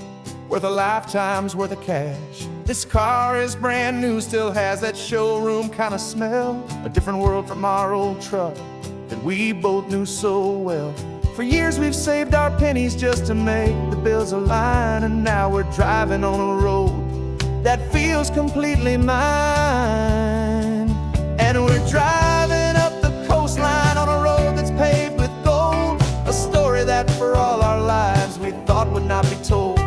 worth a lifetime's worth of cash. This car is brand new, still has that showroom kind of smell, a different world from our old truck that we both knew so well. For years we've saved our pennies just to make the bills align, and now we're driving on a road that feels completely mine. And we're driving up the coastline on a road that's paved with gold, a story that for all our lives we thought would not be told.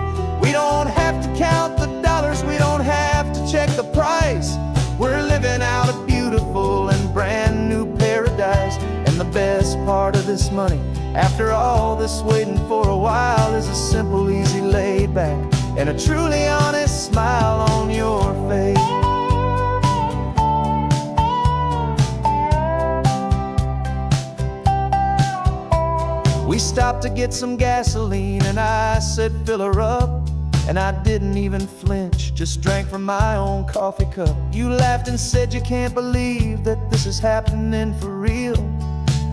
We don't have to count the dollars, we don't have to check the price. We're living out a beautiful and brand new paradise. And the best part of this money, after all this waiting for a while, is a simple, easy, laid back and a truly honest smile on your face. We stopped to get some gasoline and I said fill her up, and I didn't even flinch, just drank from my own coffee cup. You laughed and said you can't believe that this is happening for real.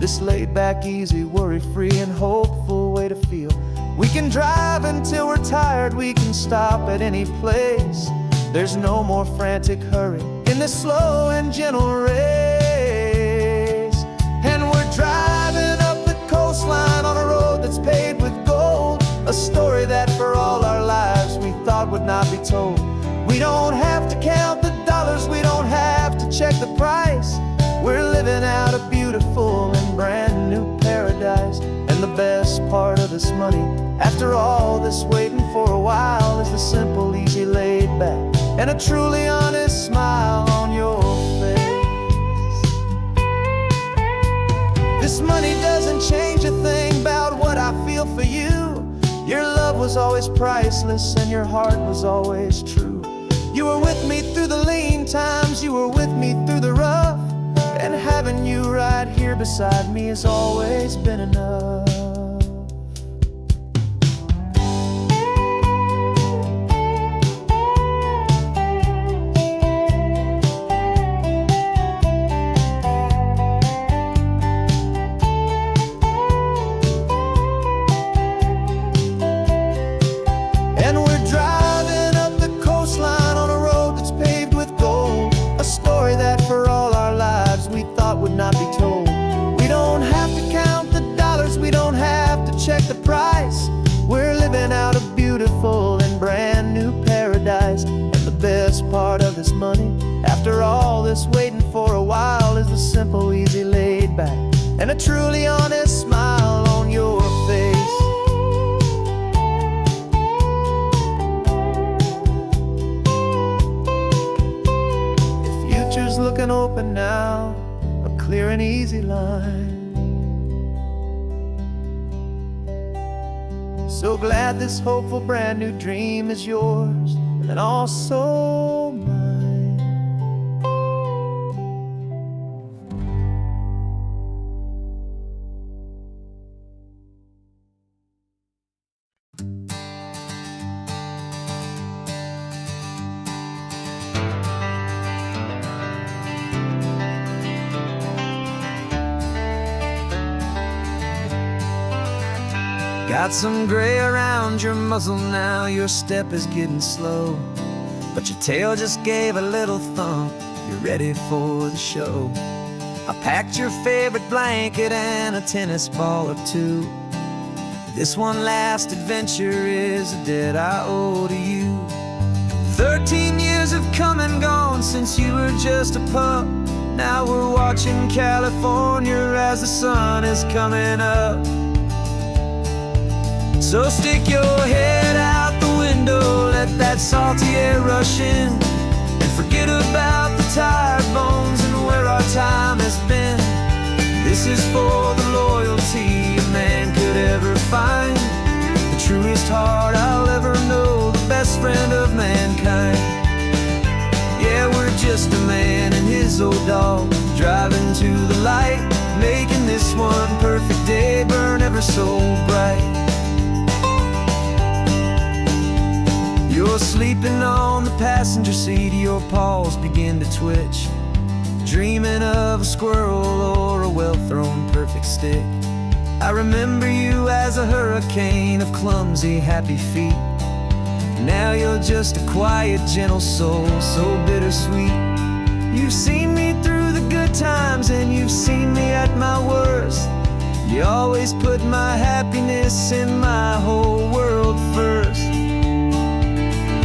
This laid back, easy, worry-free and hopeful way to feel. We can drive until we're tired, we can stop at any place. There's no more frantic hurry in this slow and gentle race. And we're driving up the coastline on a road that's paved with gold, a story that for all our lives we thought would not be told. We don't have to count the dollars, we don't have to check the price. We're living out a beautiful and brand new paradise. And the best part of this money, after all this waiting for a while, is the simple, easy, laid back and a truly honest smile on your face. This money doesn't change a thing about what I feel for you. Your love was always priceless and your heart was always true. You were with me through the lean times, you were with me through the rough, and having you right here beside me has always been enough. Would not be told. We don't have to count the dollars, we don't have to check the price. We're living out a beautiful and brand new paradise. And the best part of this money, after all this waiting for a while, is the simple, easy, laid back and a truly honest smile on your face. The future's looking open now, clear and easy line. So glad this hopeful brand new dream is yours and also mine. Got some gray around your muzzle now, your step is getting slow, but your tail just gave a little thump, you're ready for the show. I packed your favorite blanket and a tennis ball or two. This one last adventure is a debt I owe to you. 13 years have come and gone since you were just a pup. Now we're watching California as the sun is coming up. So stick your head out the window, let that salty air rush in, and forget about the tired bones and where our time has been. This is for the loyalty a man could ever find, the truest heart I'll ever know, the best friend of mankind. Yeah, we're just a man and his old dog, driving to the light, making this one perfect day burn ever so bright. You're sleeping on the passenger seat, your paws begin to twitch, dreaming of a squirrel or a well-thrown perfect stick. I remember you as a hurricane of clumsy, happy feet. Now you're just a quiet, gentle soul, so bittersweet. You've seen me through the good times and you've seen me at my worst. You always put my happiness in my whole world first.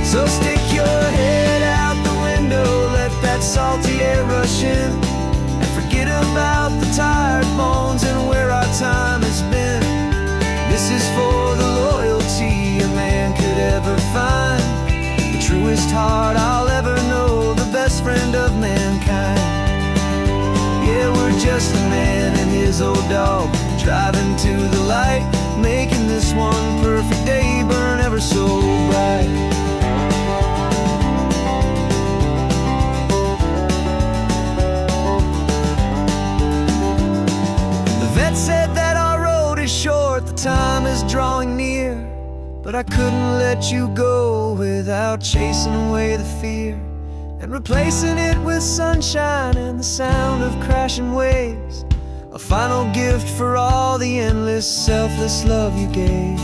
So stick your head out the window, let that salty air rush in, and forget about the tired bones and where our time has been. This is for the loyalty a man could ever find, the truest heart I'll ever know, the best friend of mankind. Yeah, we're just a man and his old dog, driving to the light, making this one perfect day burn ever so bright. Said that our road is short, the time is drawing near, but I couldn't let you go without chasing away the fear and replacing it with sunshine and the sound of crashing waves, a final gift for all the endless, selfless love you gave.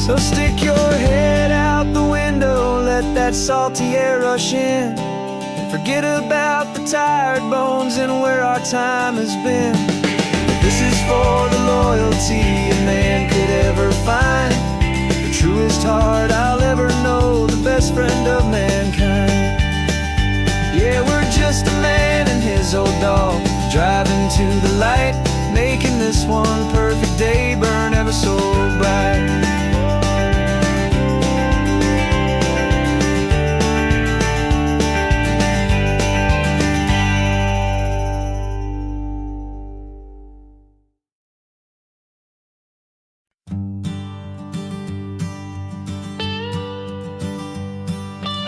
So stick your head out the window, let that salty air rush in, and forget about the tired bones and where our time has been. This is for the loyalty a man could ever find, the truest heart I'll ever know, the best friend of mankind. Yeah, we're just a man and his old dog, driving to the light, making this one perfect day burn ever so bright.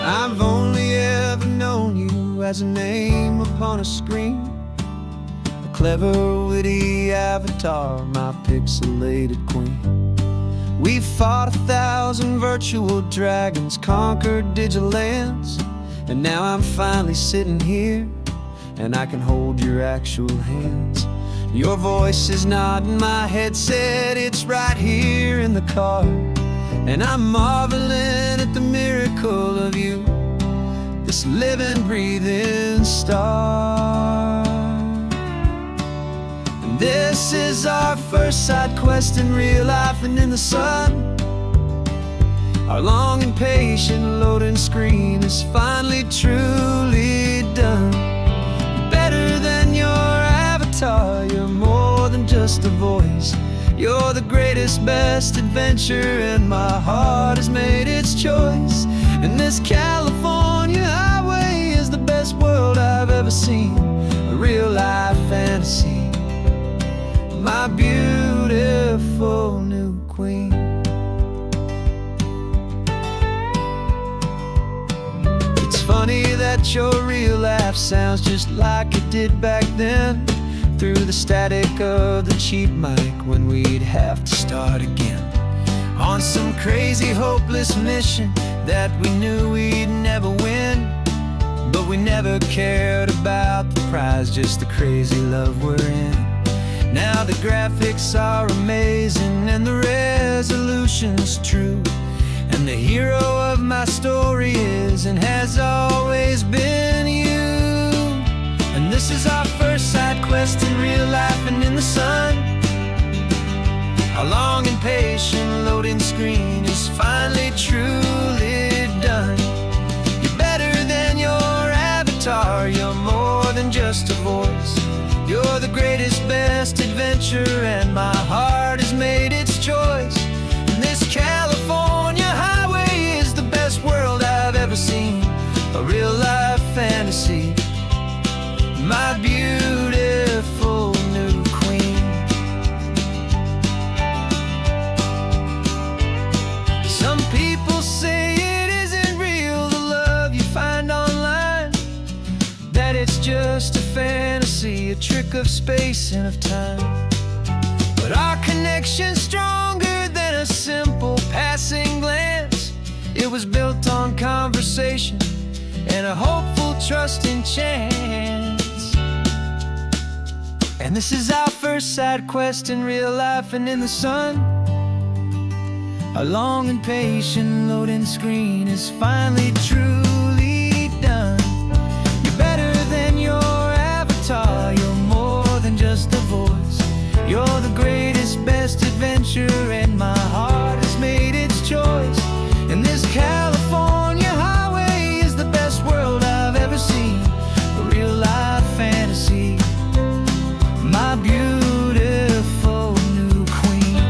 I've only ever known you as a name upon a screen, a clever, witty avatar, my pixelated queen. We've fought 1,000 virtual dragons, conquered digital lands, and now I'm finally sitting here, and I can hold your actual hands. Your voice is not in my headset, it's right here in the car, and I'm marveling at the miracle of you, this living, breathing star. And this is our first side quest in real life and in the sun. Our long and patient loading screen is finally truly done. Better than your avatar, you're more than just a voice. You're the greatest, best adventure, and my heart has made its choice. And this California highway is the best world I've ever seen, a real-life fantasy, my beautiful new queen. It's funny that bet your real laugh sounds just like it did back then, through the static of the cheap mic when we'd have to start again, on some crazy hopeless mission that we knew we'd never win. But we never cared about the prize, just the crazy love we're in. Now the graphics are amazing and the resolution's true, and the hero of my story is and has always been you. And this is our first side quest in real life and in the sun. Our long and patient loading screen is finally truly done. You're better than your avatar, you're more than just a voice. You're the greatest, best adventure, and my heart has made its choice. And this California highway is the best world I've ever seen, a real life fantasy, my beautiful new queen. Some people say it isn't real, the love you find online, that it's just a fantasy, a trick of space and of time. But our connection's stronger than a simple passing glance. It was built on conversation and a hopeful, trusting chance. And this is our first side quest in real life and in the sun. Our long and patient loading screen is finally truly done. You're better than your avatar, you're more than just a voice. You're the greatest, best adventure, and my heart has made its choice. And this California highway is the best world I've ever seen, a real life fantasy, my beautiful new queen.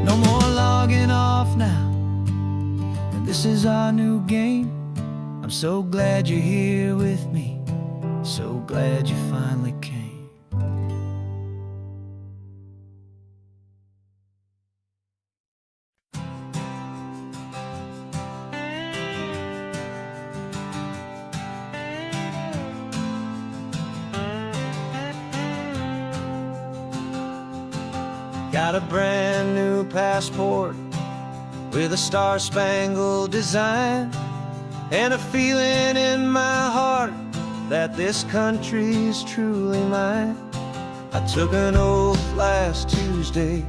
No more logging off now, and this is our new game. I'm so glad you're here with me, so glad you finally came. Got a brand new passport with a star-spangled design, and a feeling in my heart that this country's truly mine. I took an oath last Tuesday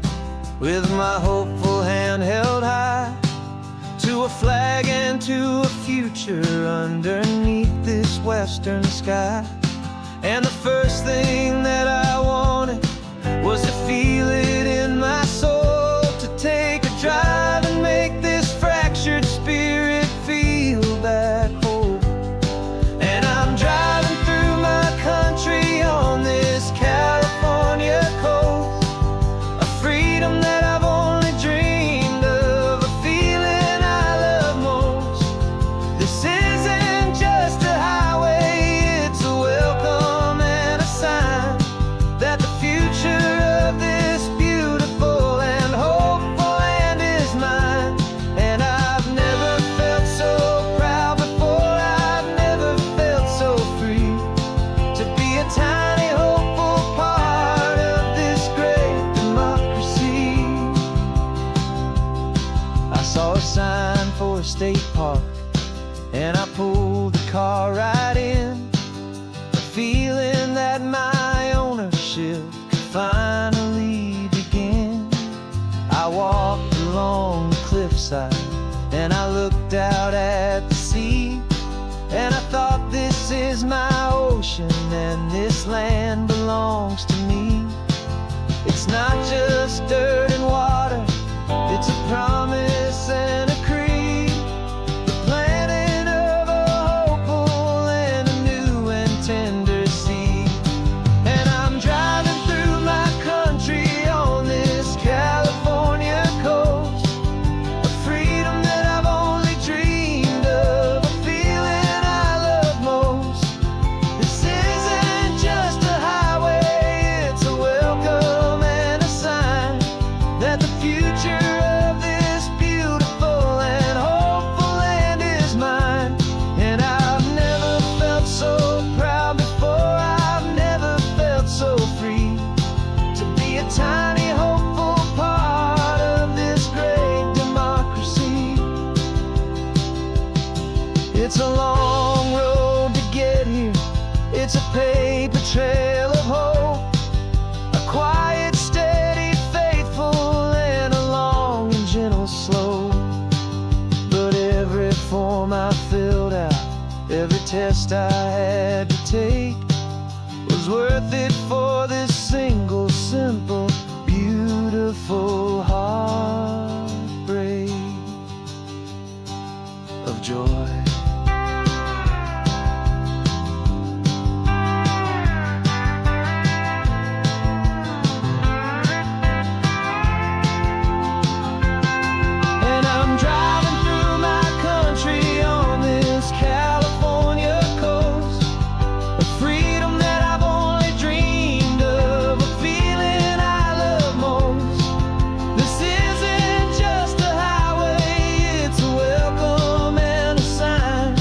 with my hopeful hand held high, to a flag and to a future underneath this western sky. And the first thing that I wanted was to feel it in my soul, to take a drive and make this fractured spirit feel back home. And I'm driving through my country on this California coast, a freedom that I've only dreamed of, a feeling I love most. This isn't just a highway, it's a welcome and a sign that the future of this beautiful and hopeful land is mine. And I've never felt so proud before, I've never felt so free, to be a tiny hopeful part of this great democracy. I saw a sign for a state park, and I pulled the car right in, a feeling that my ownership could finally begin. I walked along the cliffside and I looked out at the sea, and I thought, this is my ocean and this land belongs to me. It's not just dirt and water, it's a promise and a creed, the planting of a hopeful and a new and tender seed. And I'm driving through my country on this California coast, a freedom that I've only for this single, simple, beautiful heartbreak of joy. And I'm driving through my country on this California coast, a freedom that I've only dreamed of, a feeling I love most. This isn't just a highway, it's a welcome and a sign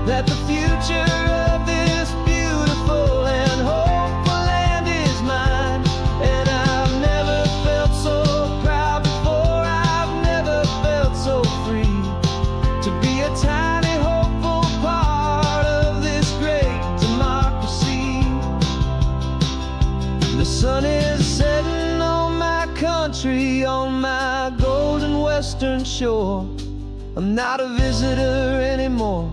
that the future of this beautiful and hopeful land is mine. And I've never felt so proud before, I've never felt so free to be a tiny hopeful part of this great democracy. The sun is setting on my country, on my golden western shore. I'm not a visitor anymore,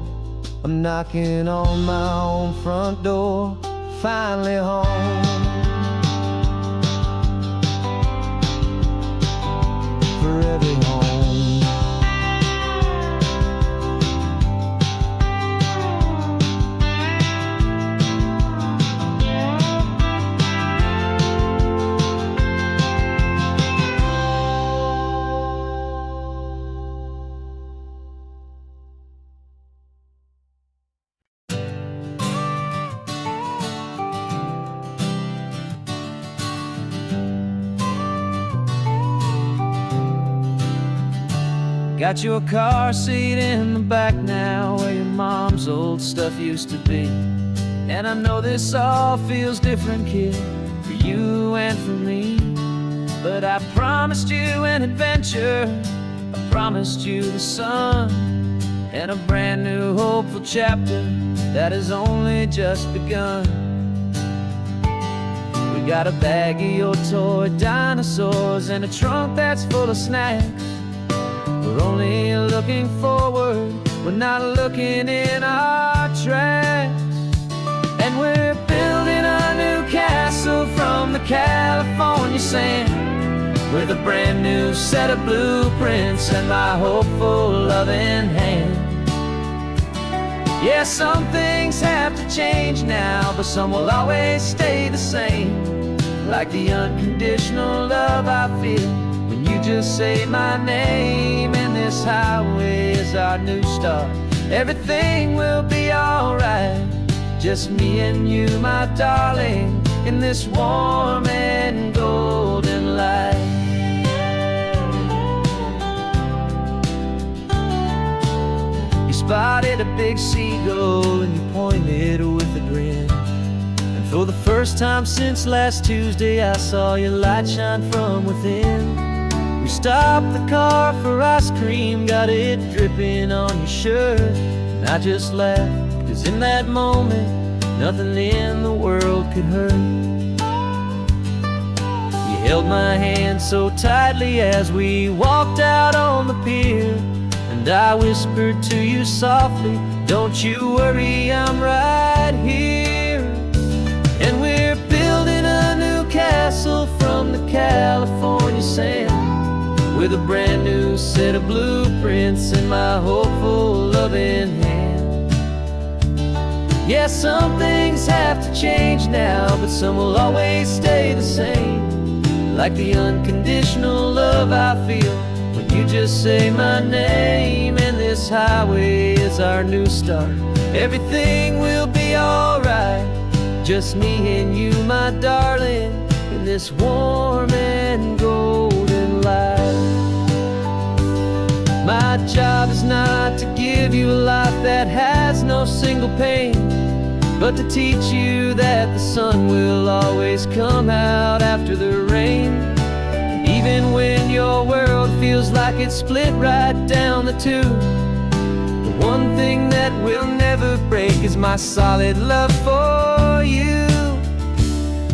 I'm knocking on my own front door, finally home. Forever home. Got your car seat in the back now, where your mom's old stuff used to be. And I know this all feels different, kid, for you and for me. But I promised you an adventure, I promised you the sun, and a brand new hopeful chapter that has only just begun. We got a bag of your toy dinosaurs and a trunk that's full of snacks. We're only looking forward, we're not looking in our tracks. And we're building a new castle from the California sand, with a brand new set of blueprints and my hopeful loving hand. Yeah, some things have to change now, but some will always stay the same. Like the unconditional love I feel when you just say my name. And this highway is our new start, everything will be alright. Just me and you, my darling, in this warm and golden light. You spotted a big seagull and you pointed with a grin. And for the first time since last Tuesday, I saw your light shine from within. We stopped the car for ice cream, got it dripping on your shirt. And I just laughed, 'cause in that moment, nothing in the world could hurt. You held my hand so tightly as we walked out on the pier, and I whispered to you softly, don't you worry, I'm right here. And we're building a new castle from the California sand, with a brand new set of blueprints in my hopeful loving hand. Yeah, some things have to change now, but some will always stay the same. Like the unconditional love I feel when you just say my name. And this highway is our new start, everything will be alright. Just me and you, my darling, in this warm and golden light. My job is not to give you a life that has no single pain, but to teach you that the sun will always come out after the rain. And even when your world feels like it's split right down the two, the one thing that will never break is my solid love for you.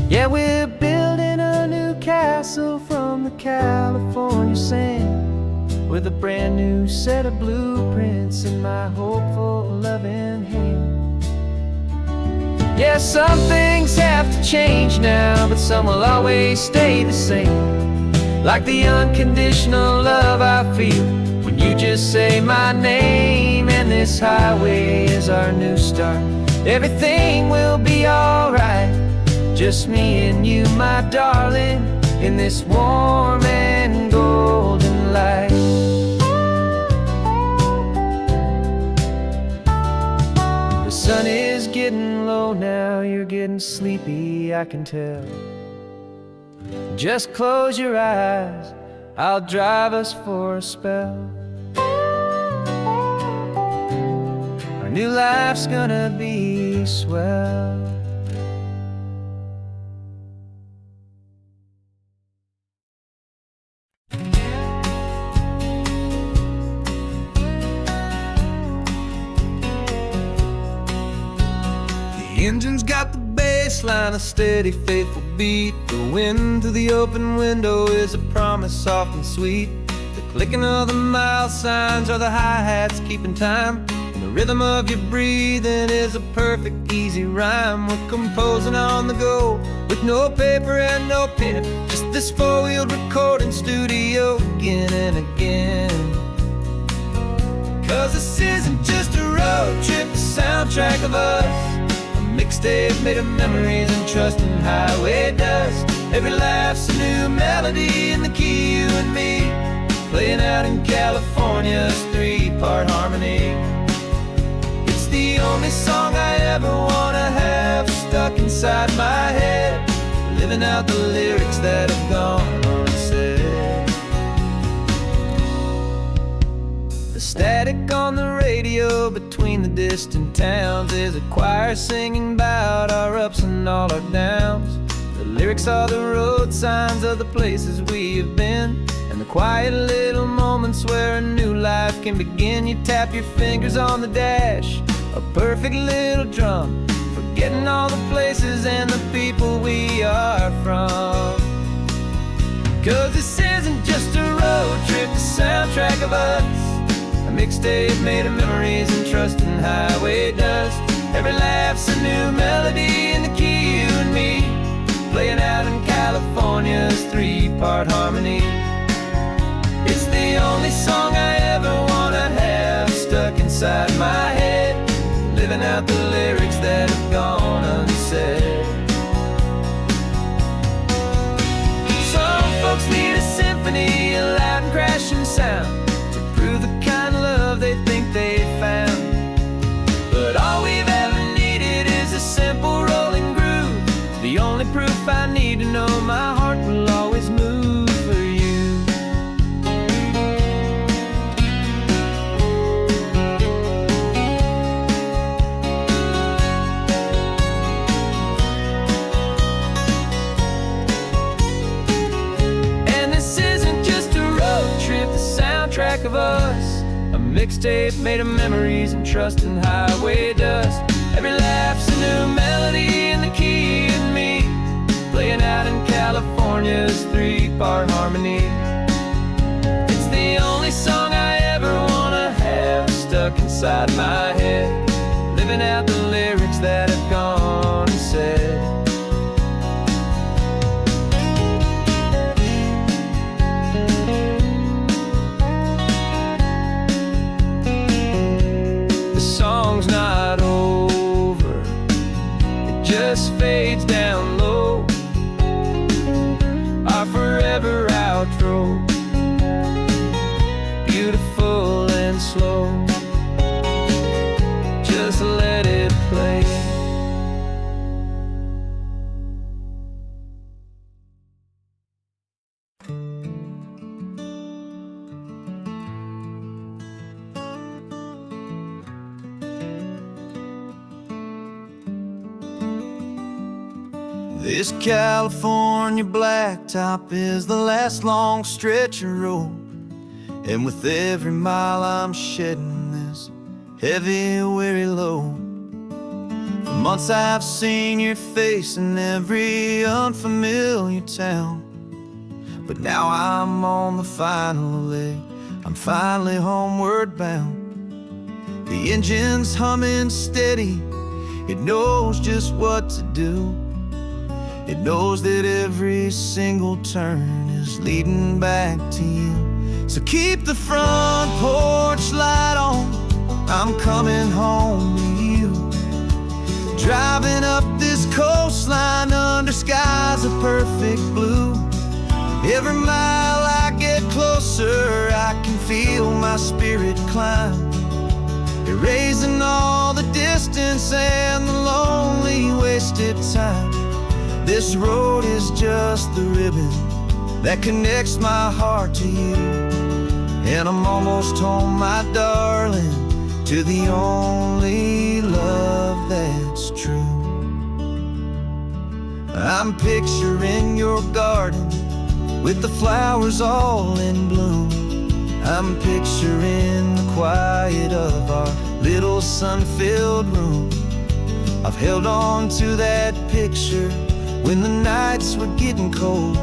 Yeah, we're building a new castle from the California sand, with a brand new set of blueprints in my hopeful loving hand. Yeah, some things have to change now, but some will always stay the same. Like the unconditional love I feel when you just say my name. And this highway is our new start. Everything will be alright, just me and you, my darling, in this warm and golden light. The sun is getting low now, you're getting sleepy, I can tell. Just close your eyes, I'll drive us for a spell. Our new life's gonna be swell. The engine's got the bass line, a steady, faithful beat. The wind through the open window is a promise soft and sweet. The clicking of the mile signs are the hi-hats keeping time. And the rhythm of your breathing is a perfect, easy rhyme. We're composing on the go with no paper and no pen, just this four-wheeled recording studio again and again. Cause this isn't just a road trip, the soundtrack of us. Mixtape made of memories and trust in highway dust. Every laugh's a new melody in the key, you and me, playing out in California's three-part harmony. It's the only song I ever wanna have stuck inside my head, living out the lyrics that have gone unsaid. The static on the radio between the distant towns is a choir singing about our ups and all our downs. The lyrics are the road signs of the places we have been, and the quiet little moments where a new life can begin. You tap your fingers on the dash, a perfect little drum, forgetting all the places and the people we are from. Cause this isn't just a road trip, the soundtrack of us. A mixtape made of memories and trust in highway dust. Every laugh's a new melody in the key, you and me, playing out in California's three-part harmony. It's the only song I ever wanna have stuck inside my head, living out the lyrics that have gone unsaid. Some folks need a symphony, a loud and crashing sound, the kind of love they think they found. But all we've ever needed is a simple rolling groove, the only proof I need to know my heart will always move for you. And this isn't just a road trip, the soundtrack of us. A mixtape made of memories and trust in highway dust. Every laugh's a new melody in the key and me, playing out in California's three-part harmony. It's the only song I ever wanna have stuck inside my head, living out the lyrics that have gone unsaid. Song's not over, it just fades down low, our forever outro, beautiful and slow, just let it play. This California blacktop is the last long stretch of road, and with every mile I'm shedding this heavy, weary load. For months I've seen your face in every unfamiliar town, but now I'm on the final leg, I'm finally homeward bound. The engine's humming steady, It knows just what to do. It knows that every single turn is leading back to you. So keep the front porch light on, I'm coming home to you. Driving up this coastline under skies of perfect blue. Every mile I get closer, I can feel my spirit climb, erasing all the distance and the lonely wasted time. This road is just the ribbon that connects my heart to you. And I'm almost home, my darling, to the only love that's true. I'm picturing your garden with the flowers all in bloom. I'm picturing the quiet of our little sun-filled room. I've held on to that picture when the nights were getting cold.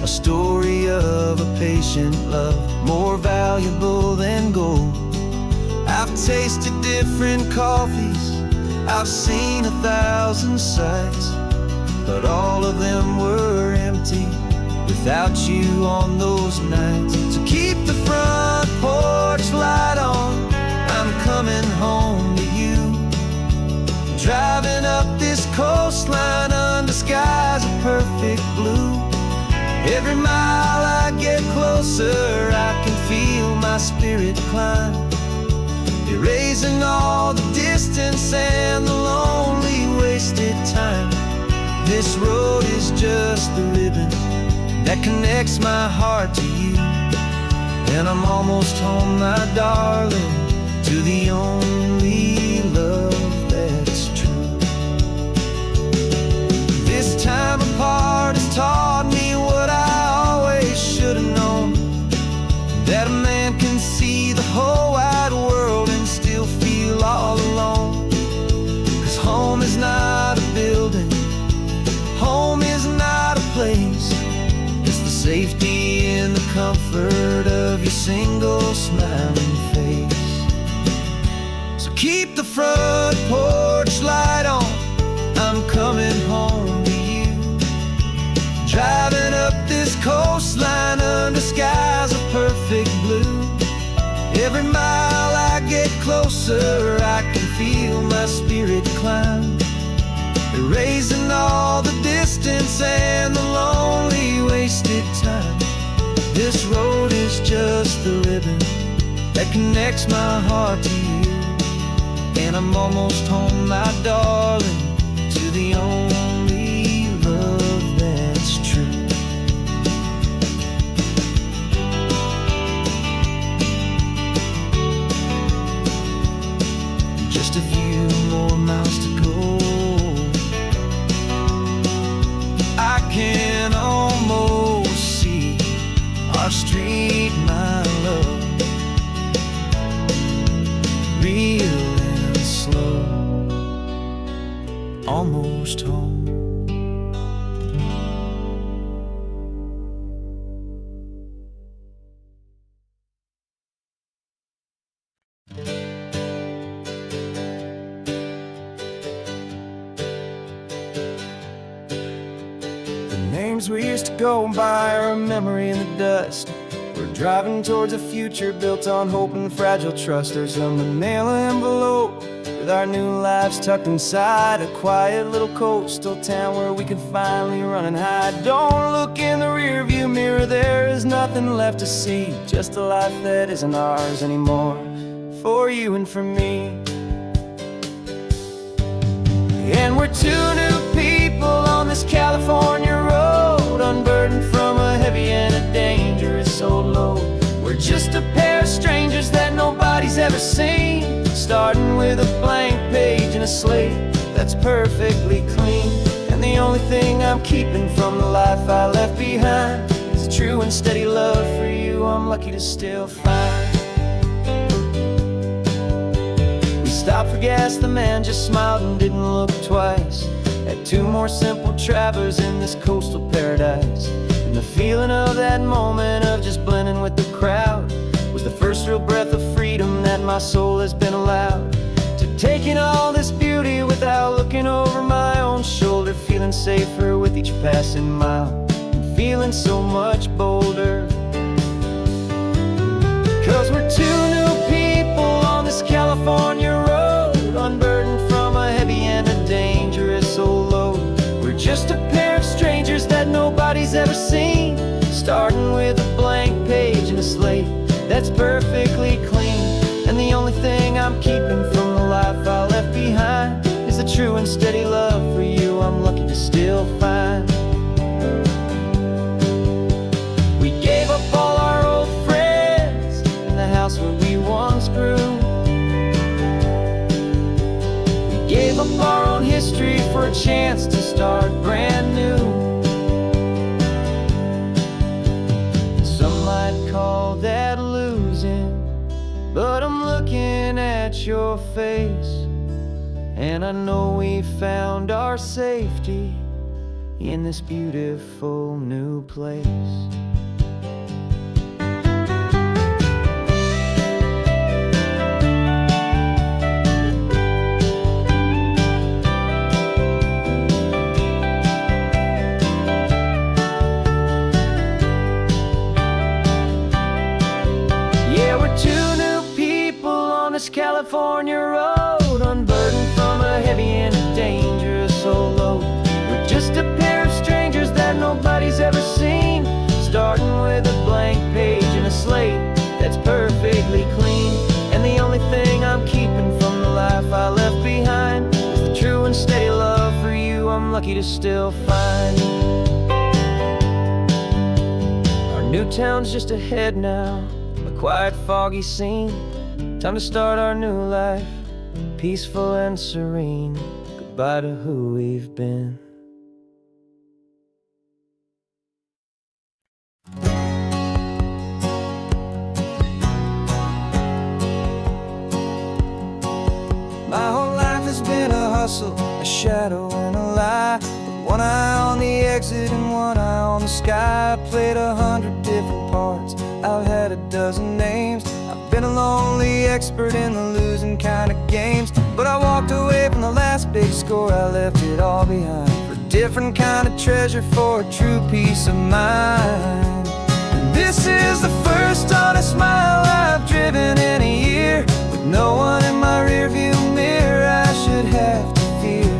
A story of a patient love, more valuable than gold. I've tasted different coffees, I've seen 1,000 sights, but all of them were empty without you on those nights. So keep the front porch light on, I'm coming home to you. Driving up this coastline under skies of perfect blue. Every mile I get closer, I can feel my spirit climb, erasing all the distance and the lonely wasted time. This road is just the ribbon that connects my heart to you. And I'm almost home, my darling, to the only love that's true. This time apart has taught me what I always should have known, that a man can see the whole wide world and still feel all alone. 'Cause home is not a building, home is not a place, it's the safety and the comfort of your single smiling face. So keep the front porch light on, I'm coming home to you. Driving up this coastline under skies of perfect blue. Every mile I get closer, I can feel my spirit climb, erasing all the distance and the lonely wasted time. This road is just the ribbon that connects my heart to you. And I'm almost home, my darling, to the only love that's true. Just a few more miles to go, I can almost see our street, my love, real and slow, almost home. Names we used to go by are a memory in the dust. We're driving towards a future built on hope and fragile trust. There's a manila envelope with our new lives tucked inside, a quiet little coastal town where we can finally run and hide. Don't look in the rearview mirror, there is nothing left to see, just a life that isn't ours anymore, for you and for me. And we're two new people on this California road, unburdened from a heavy and a dangerous old load. We're just a pair of strangers that nobody's ever seen, starting with a blank page and a slate that's perfectly clean. And the only thing I'm keeping from the life I left behind is a true and steady love for you I'm lucky to still find. Stopped for gas, the man just smiled and didn't look twice. Had two more simple travelers in this coastal paradise. And the feeling of that moment of just blending with the crowd was the first real breath of freedom that my soul has been allowed to Taking all this beauty without looking over my own shoulder, feeling safer with each passing mile, and feeling so much bolder. 'Cause we're two new people on this California road, unburdened from a heavy and a dangerous old load. We're just a pair of strangers that nobody's ever seen, starting with a blank page and a slate that's perfectly clean. And the only thing I'm keeping from the life I left behind is the true and steady love for you I'm lucky to still find. We gave up all our old friends in the house where we once grew. We gave up our own history for a chance to start brand new. Some might call that losing, but I'm looking at your face, and I know we found our safety in this beautiful new place. Yeah, we're two new people on this California road, unburdened from a heavy and a dangerous old load. We're just a pair of strangers that nobody's ever seen, starting with a blank page and a slate that's perfectly clean. And the only thing I'm keeping from the life I left behind is the true and steady love for you I'm lucky to still find. Our new town's just ahead now, a quiet, foggy scene. Time to start our new life, peaceful and serene. Goodbye to who we've been. My whole life has been a hustle, a shadow and a lie, with one eye on the exit and one eye on the sky. I played 100 different parts, I've had a dozen names. I've been a lonely expert in the losing kind of games, but I walked away from the last big score, I left it all behind for a different kind of treasure, for a true peace of mind. And this is the first honest mile I've driven in a year, with no one in my rearview mirror I should have to fear.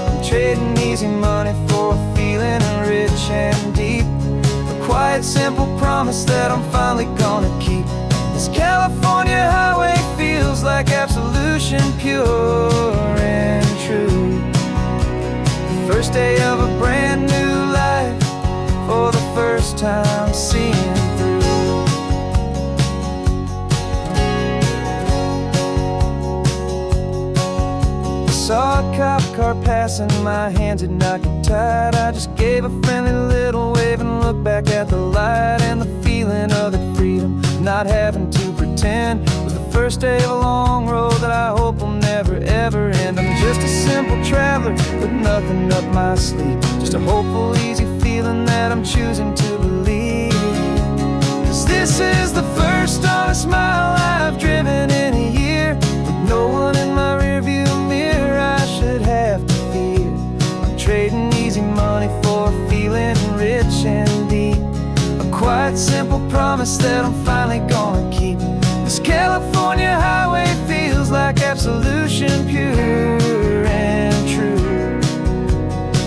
I'm trading easy money for a feeling rich and deep, a quiet, simple promise that I'm finally gonna keep. This California highway feels like absolution, pure and true. The first day of a brand new life, for the first time seeing through. Saw a cop car passing, my hands had not got tied. I just gave a friendly little wave and looked back at the light, and the feeling of the freedom, not having to pretend, was the first day of a long road that I hope will never ever end. I'm just a simple traveler with nothing up my sleeve, just a hopeful, easy feeling that I'm choosing to believe. 'Cause this is the first honest mile I've driven in a year, with no one in my rearview mirror I should have to fear. I'm trading easy money for a feeling rich and deep, a quiet, simple promise that I'm finally gonna keep. This California highway feels like absolution, pure and true.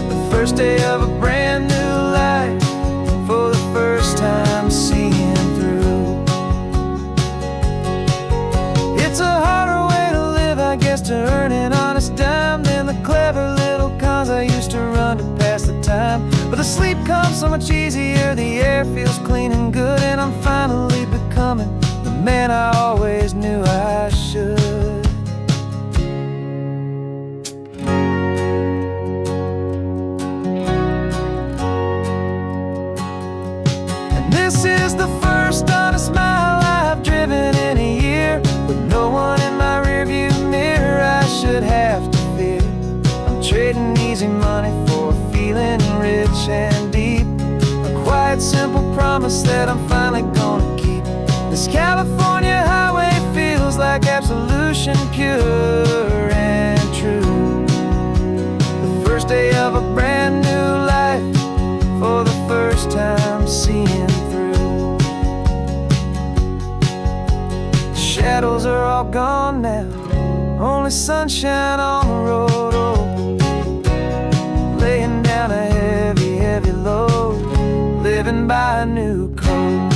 The first day of a brand new life, for the first time seeing through. It's a harder way to live, I guess, to earn an honest dime than the clever little cons I used to run to pass the time. But the sleep comes so much easier, the air feels clean and good, and I'm finally becoming the man I always knew I should. And this is the first honest mile I've driven in a year, with no one in my rearview mirror I should have to fear. I'm trading easy money for a feeling rich and deep, a quiet, simple promise that I'm finally gonna keep. This California highway feels like absolution, pure and for the first time seeing through. The shadows are all gone now, only sunshine on the road. Oh, laying down a heavy, heavy load, living by a new code.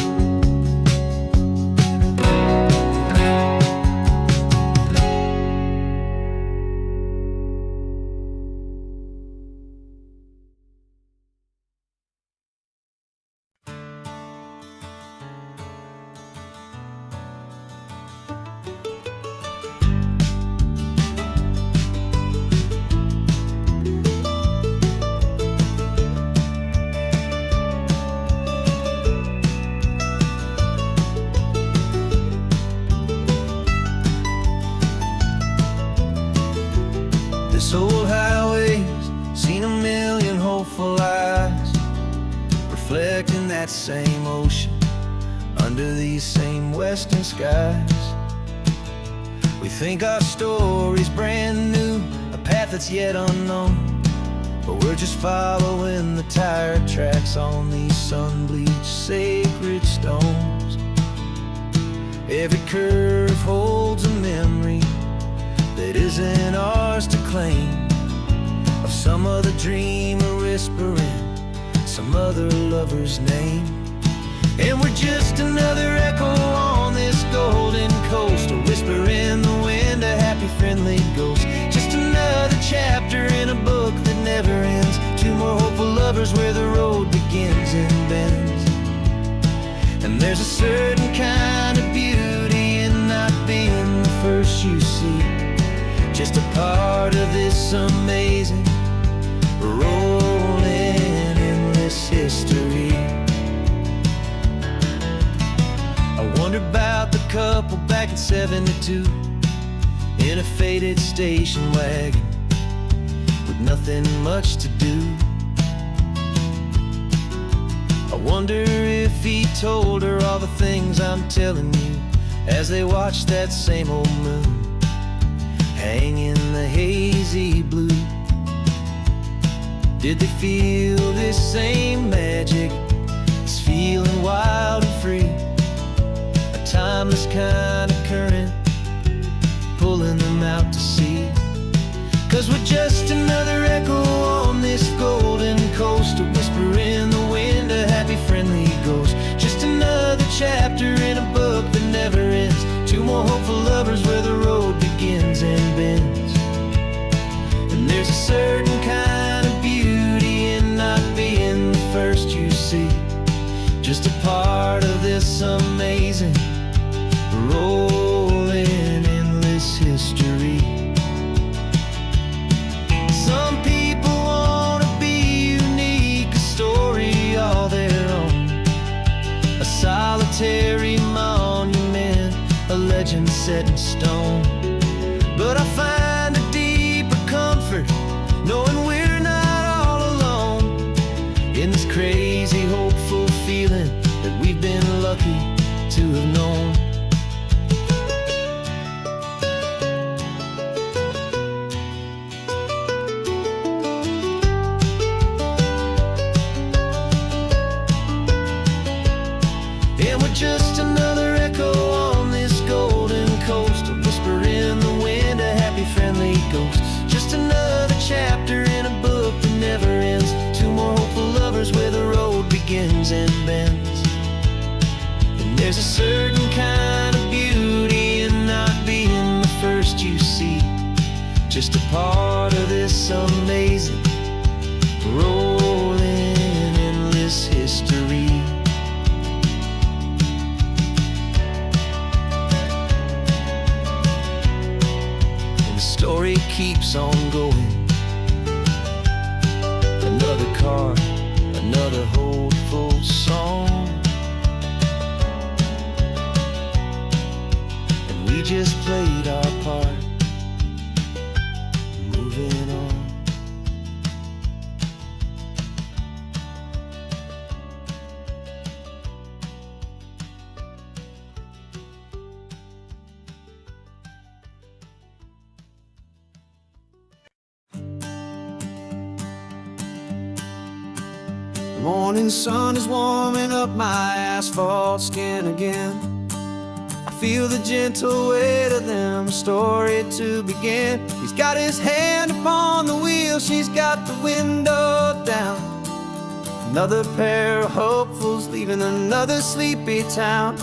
This old highway's seen a million hopeful eyes, reflecting that same ocean under these same western skies. We think our story's brand new, a path that's yet unknown, but we're just following the tire tracks on these sun-bleached sacred stones. Every curve holds a memory that isn't ours to claim, of some other dreamer whispering some other lover's name. And we're just another echo on this golden coast, a whisper in the wind, a happy friendly ghost. Just another chapter in a book that never ends, two more hopeful lovers where the road begins and bends. And there's a certain kind of beauty in not being the first you see, just a part of this amazing, rolling, endless history. I wonder about the couple back in '72 in a faded station wagon with nothing much to do. I wonder if he told her all the things I'm telling you as they watched that same old moon hang in the hazy blue. Did they feel this same magic, this feeling wild and free, a timeless kind of current pulling them out to sea? 'Cause we're just another echo on this golden coast, a whisper in the wind, a happy friendly ghost. Just another chapter in a book that never ends, two more hopeful lovers where the road begins and bends. And there's a certain kind of beauty in not being the first you see, just a part of this amazing, rolling, endless history. Some people want to be unique, a story all their own, a solitary monument, a legend set in stone. But I find a deeper comfort knowing we're not all alone in this crazy, hopeful feeling that we've been lucky to have known. And we're just another echo on this golden coast, a whisper in the wind, a happy friendly ghost. Just another chapter in a book that never ends, two more hopeful lovers where the road begins and bends. And there's a certain kind of beauty in not being the first you see, just a part of this amazing, rolling, endless history. Story keeps on going. Another car, another hopeful song, and we just played our part, moving on. Morning sun is warming up my asphalt skin again. I feel the gentle weight of them, a story to begin. He's got his hand upon the wheel, she's got the window down. Another pair of hopefuls leaving another sleepy town.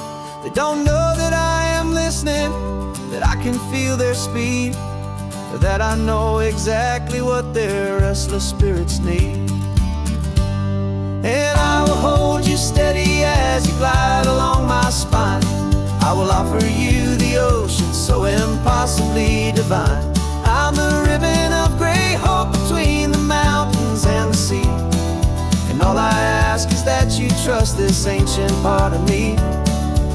They don't know that I am listening, that I can feel their speed, or that I know exactly what their restless spirits need. And I will hold you steady as you glide along my spine. I will offer you the ocean so impossibly divine. I'm the ribbon of gray hope between the mountains and the sea. And all I ask is that you trust this ancient part of me.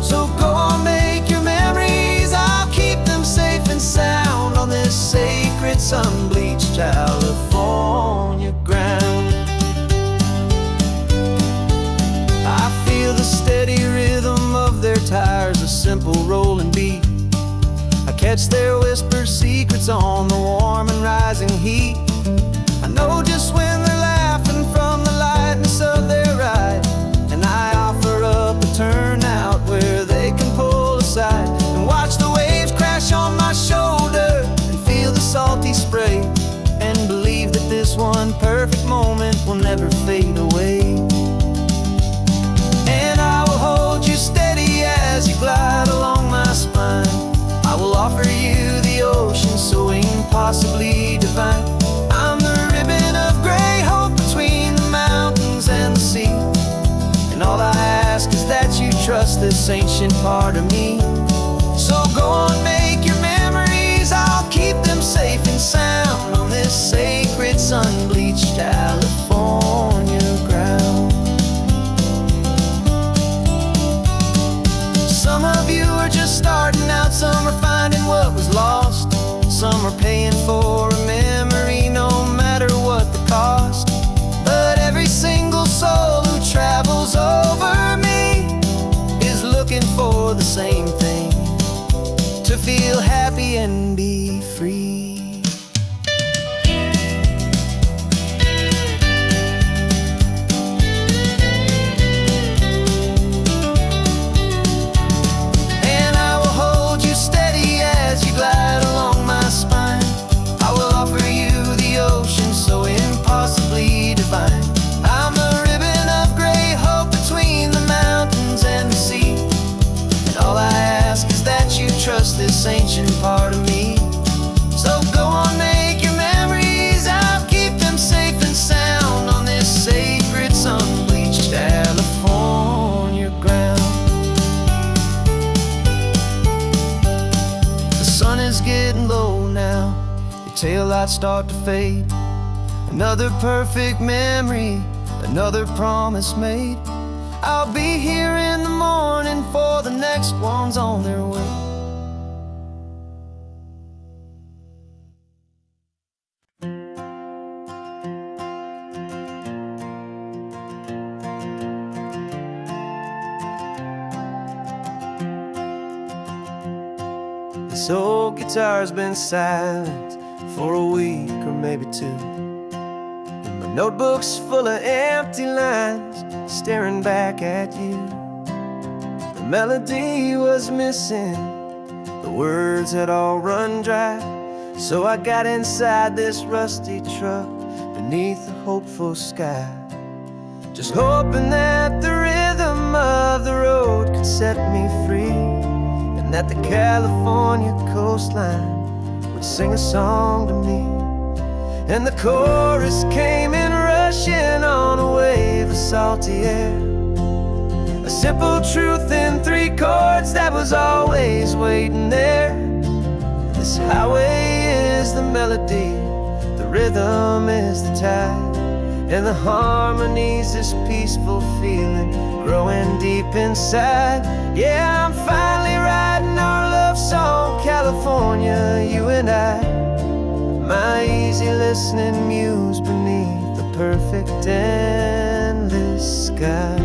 So go on, make your memories, I'll keep them safe and sound on this sacred sun-bleached California ground. The steady rhythm of their tires, a simple rolling beat. I catch their whispered secrets on the warm and rising heat. I know just when they're laughing from the lightness of their ride, and I offer up a turnout where they can pull aside and watch the waves crash on my shoulder and feel the salty spray, and believe that this one perfect moment will never fade away. Hold you steady as you glide along my spine. I will offer you the ocean so impossibly divine. I'm the ribbon of gray hope between the mountains and the sea. And all I ask is that you trust this ancient part of me. So go on, make your memories, I'll keep them safe and sound on this sacred sun-bleached California ground. Some of you are just starting out, some are finding what was lost. Some are paying for a memory no matter what the cost. But every single soul who travels over me is looking for the same thing, to feel happy and be free. I'm a ribbon of gray hope between the mountains and the sea. And all I ask is that you trust this ancient part of me. So go on, make your memories, I'll keep them safe and sound on this sacred sun-bleached California ground. The sun is getting low now, your taillights start to fade. Another perfect memory, another promise made. I'll be here in the morning for the next ones on their way. This old guitar's been silent for a week or maybe two. Notebooks full of empty lines, staring back at you. The melody was missing, the words had all run dry. So I got inside this rusty truck beneath a hopeful sky, just hoping that the rhythm of the road could set me free, and that the California coastline would sing a song to me. And the chorus came in rushing on a wave of salty air, a simple truth in 3 chords that was always waiting there. This highway is the melody, the rhythm is the tide, and the harmony's this peaceful feeling growing deep inside. Yeah, I'm finally writing our love song, California, you and I. My easy listening muse beneath the perfect endless sky.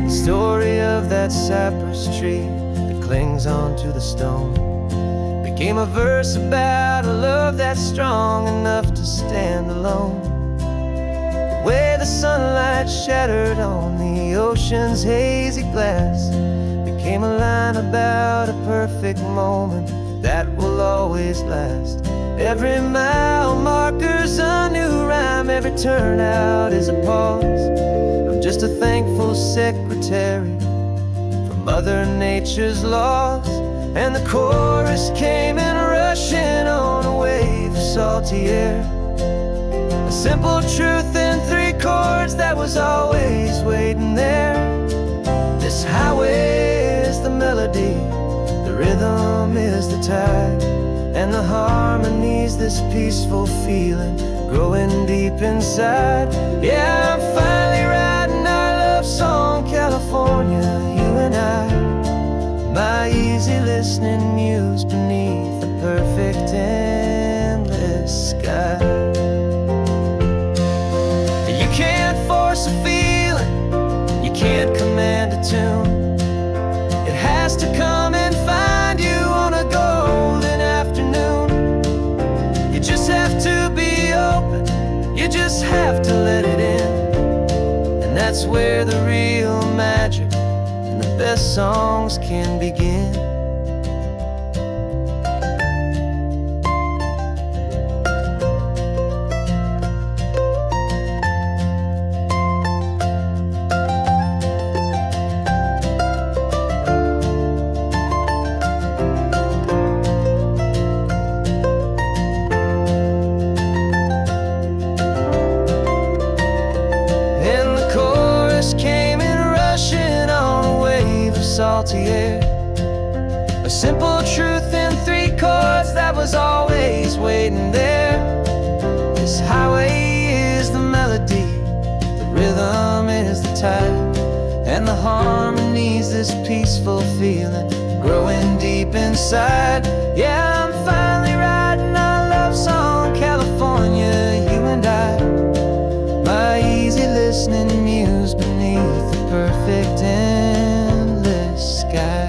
The story of that cypress tree that clings onto the stone became a verse about a love that's strong enough to stand alone. The way the sunlight shattered on the ocean's hazy glass became a line about a perfect moment that will always last. Every mile marker's a new rhyme, every turnout is a pause. I'm just a thankful secretary for Mother Nature's laws. And the chorus came in rushing on a wave of salty air. A simple truth in 3 chords that was always waiting there. This highway is the melody, the rhythm is the tide, and the harmony's this peaceful feeling growing deep inside. Yeah, I'm finally writing our love song, California, you and I. My easy listening muse beneath the perfect endless sky. You can't force a feeling, you can't command a tune. It has to come and find you on a golden afternoon. You just have to be open, you just have to let it in. And that's where the real magic and the best songs can begin. Salty air, a simple truth in 3 chords that was always waiting there. This highway is the melody, the rhythm is the tide, and the harmony's this peaceful feeling growing deep inside. Yeah, I'm finally writing our love song, California, you and I. My easy listening muse beneath the perfect sky.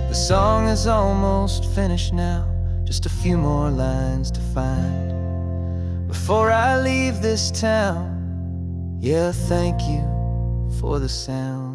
The song is almost finished now, just a few more lines to find before I leave this town. Yeah, thank you for the sound.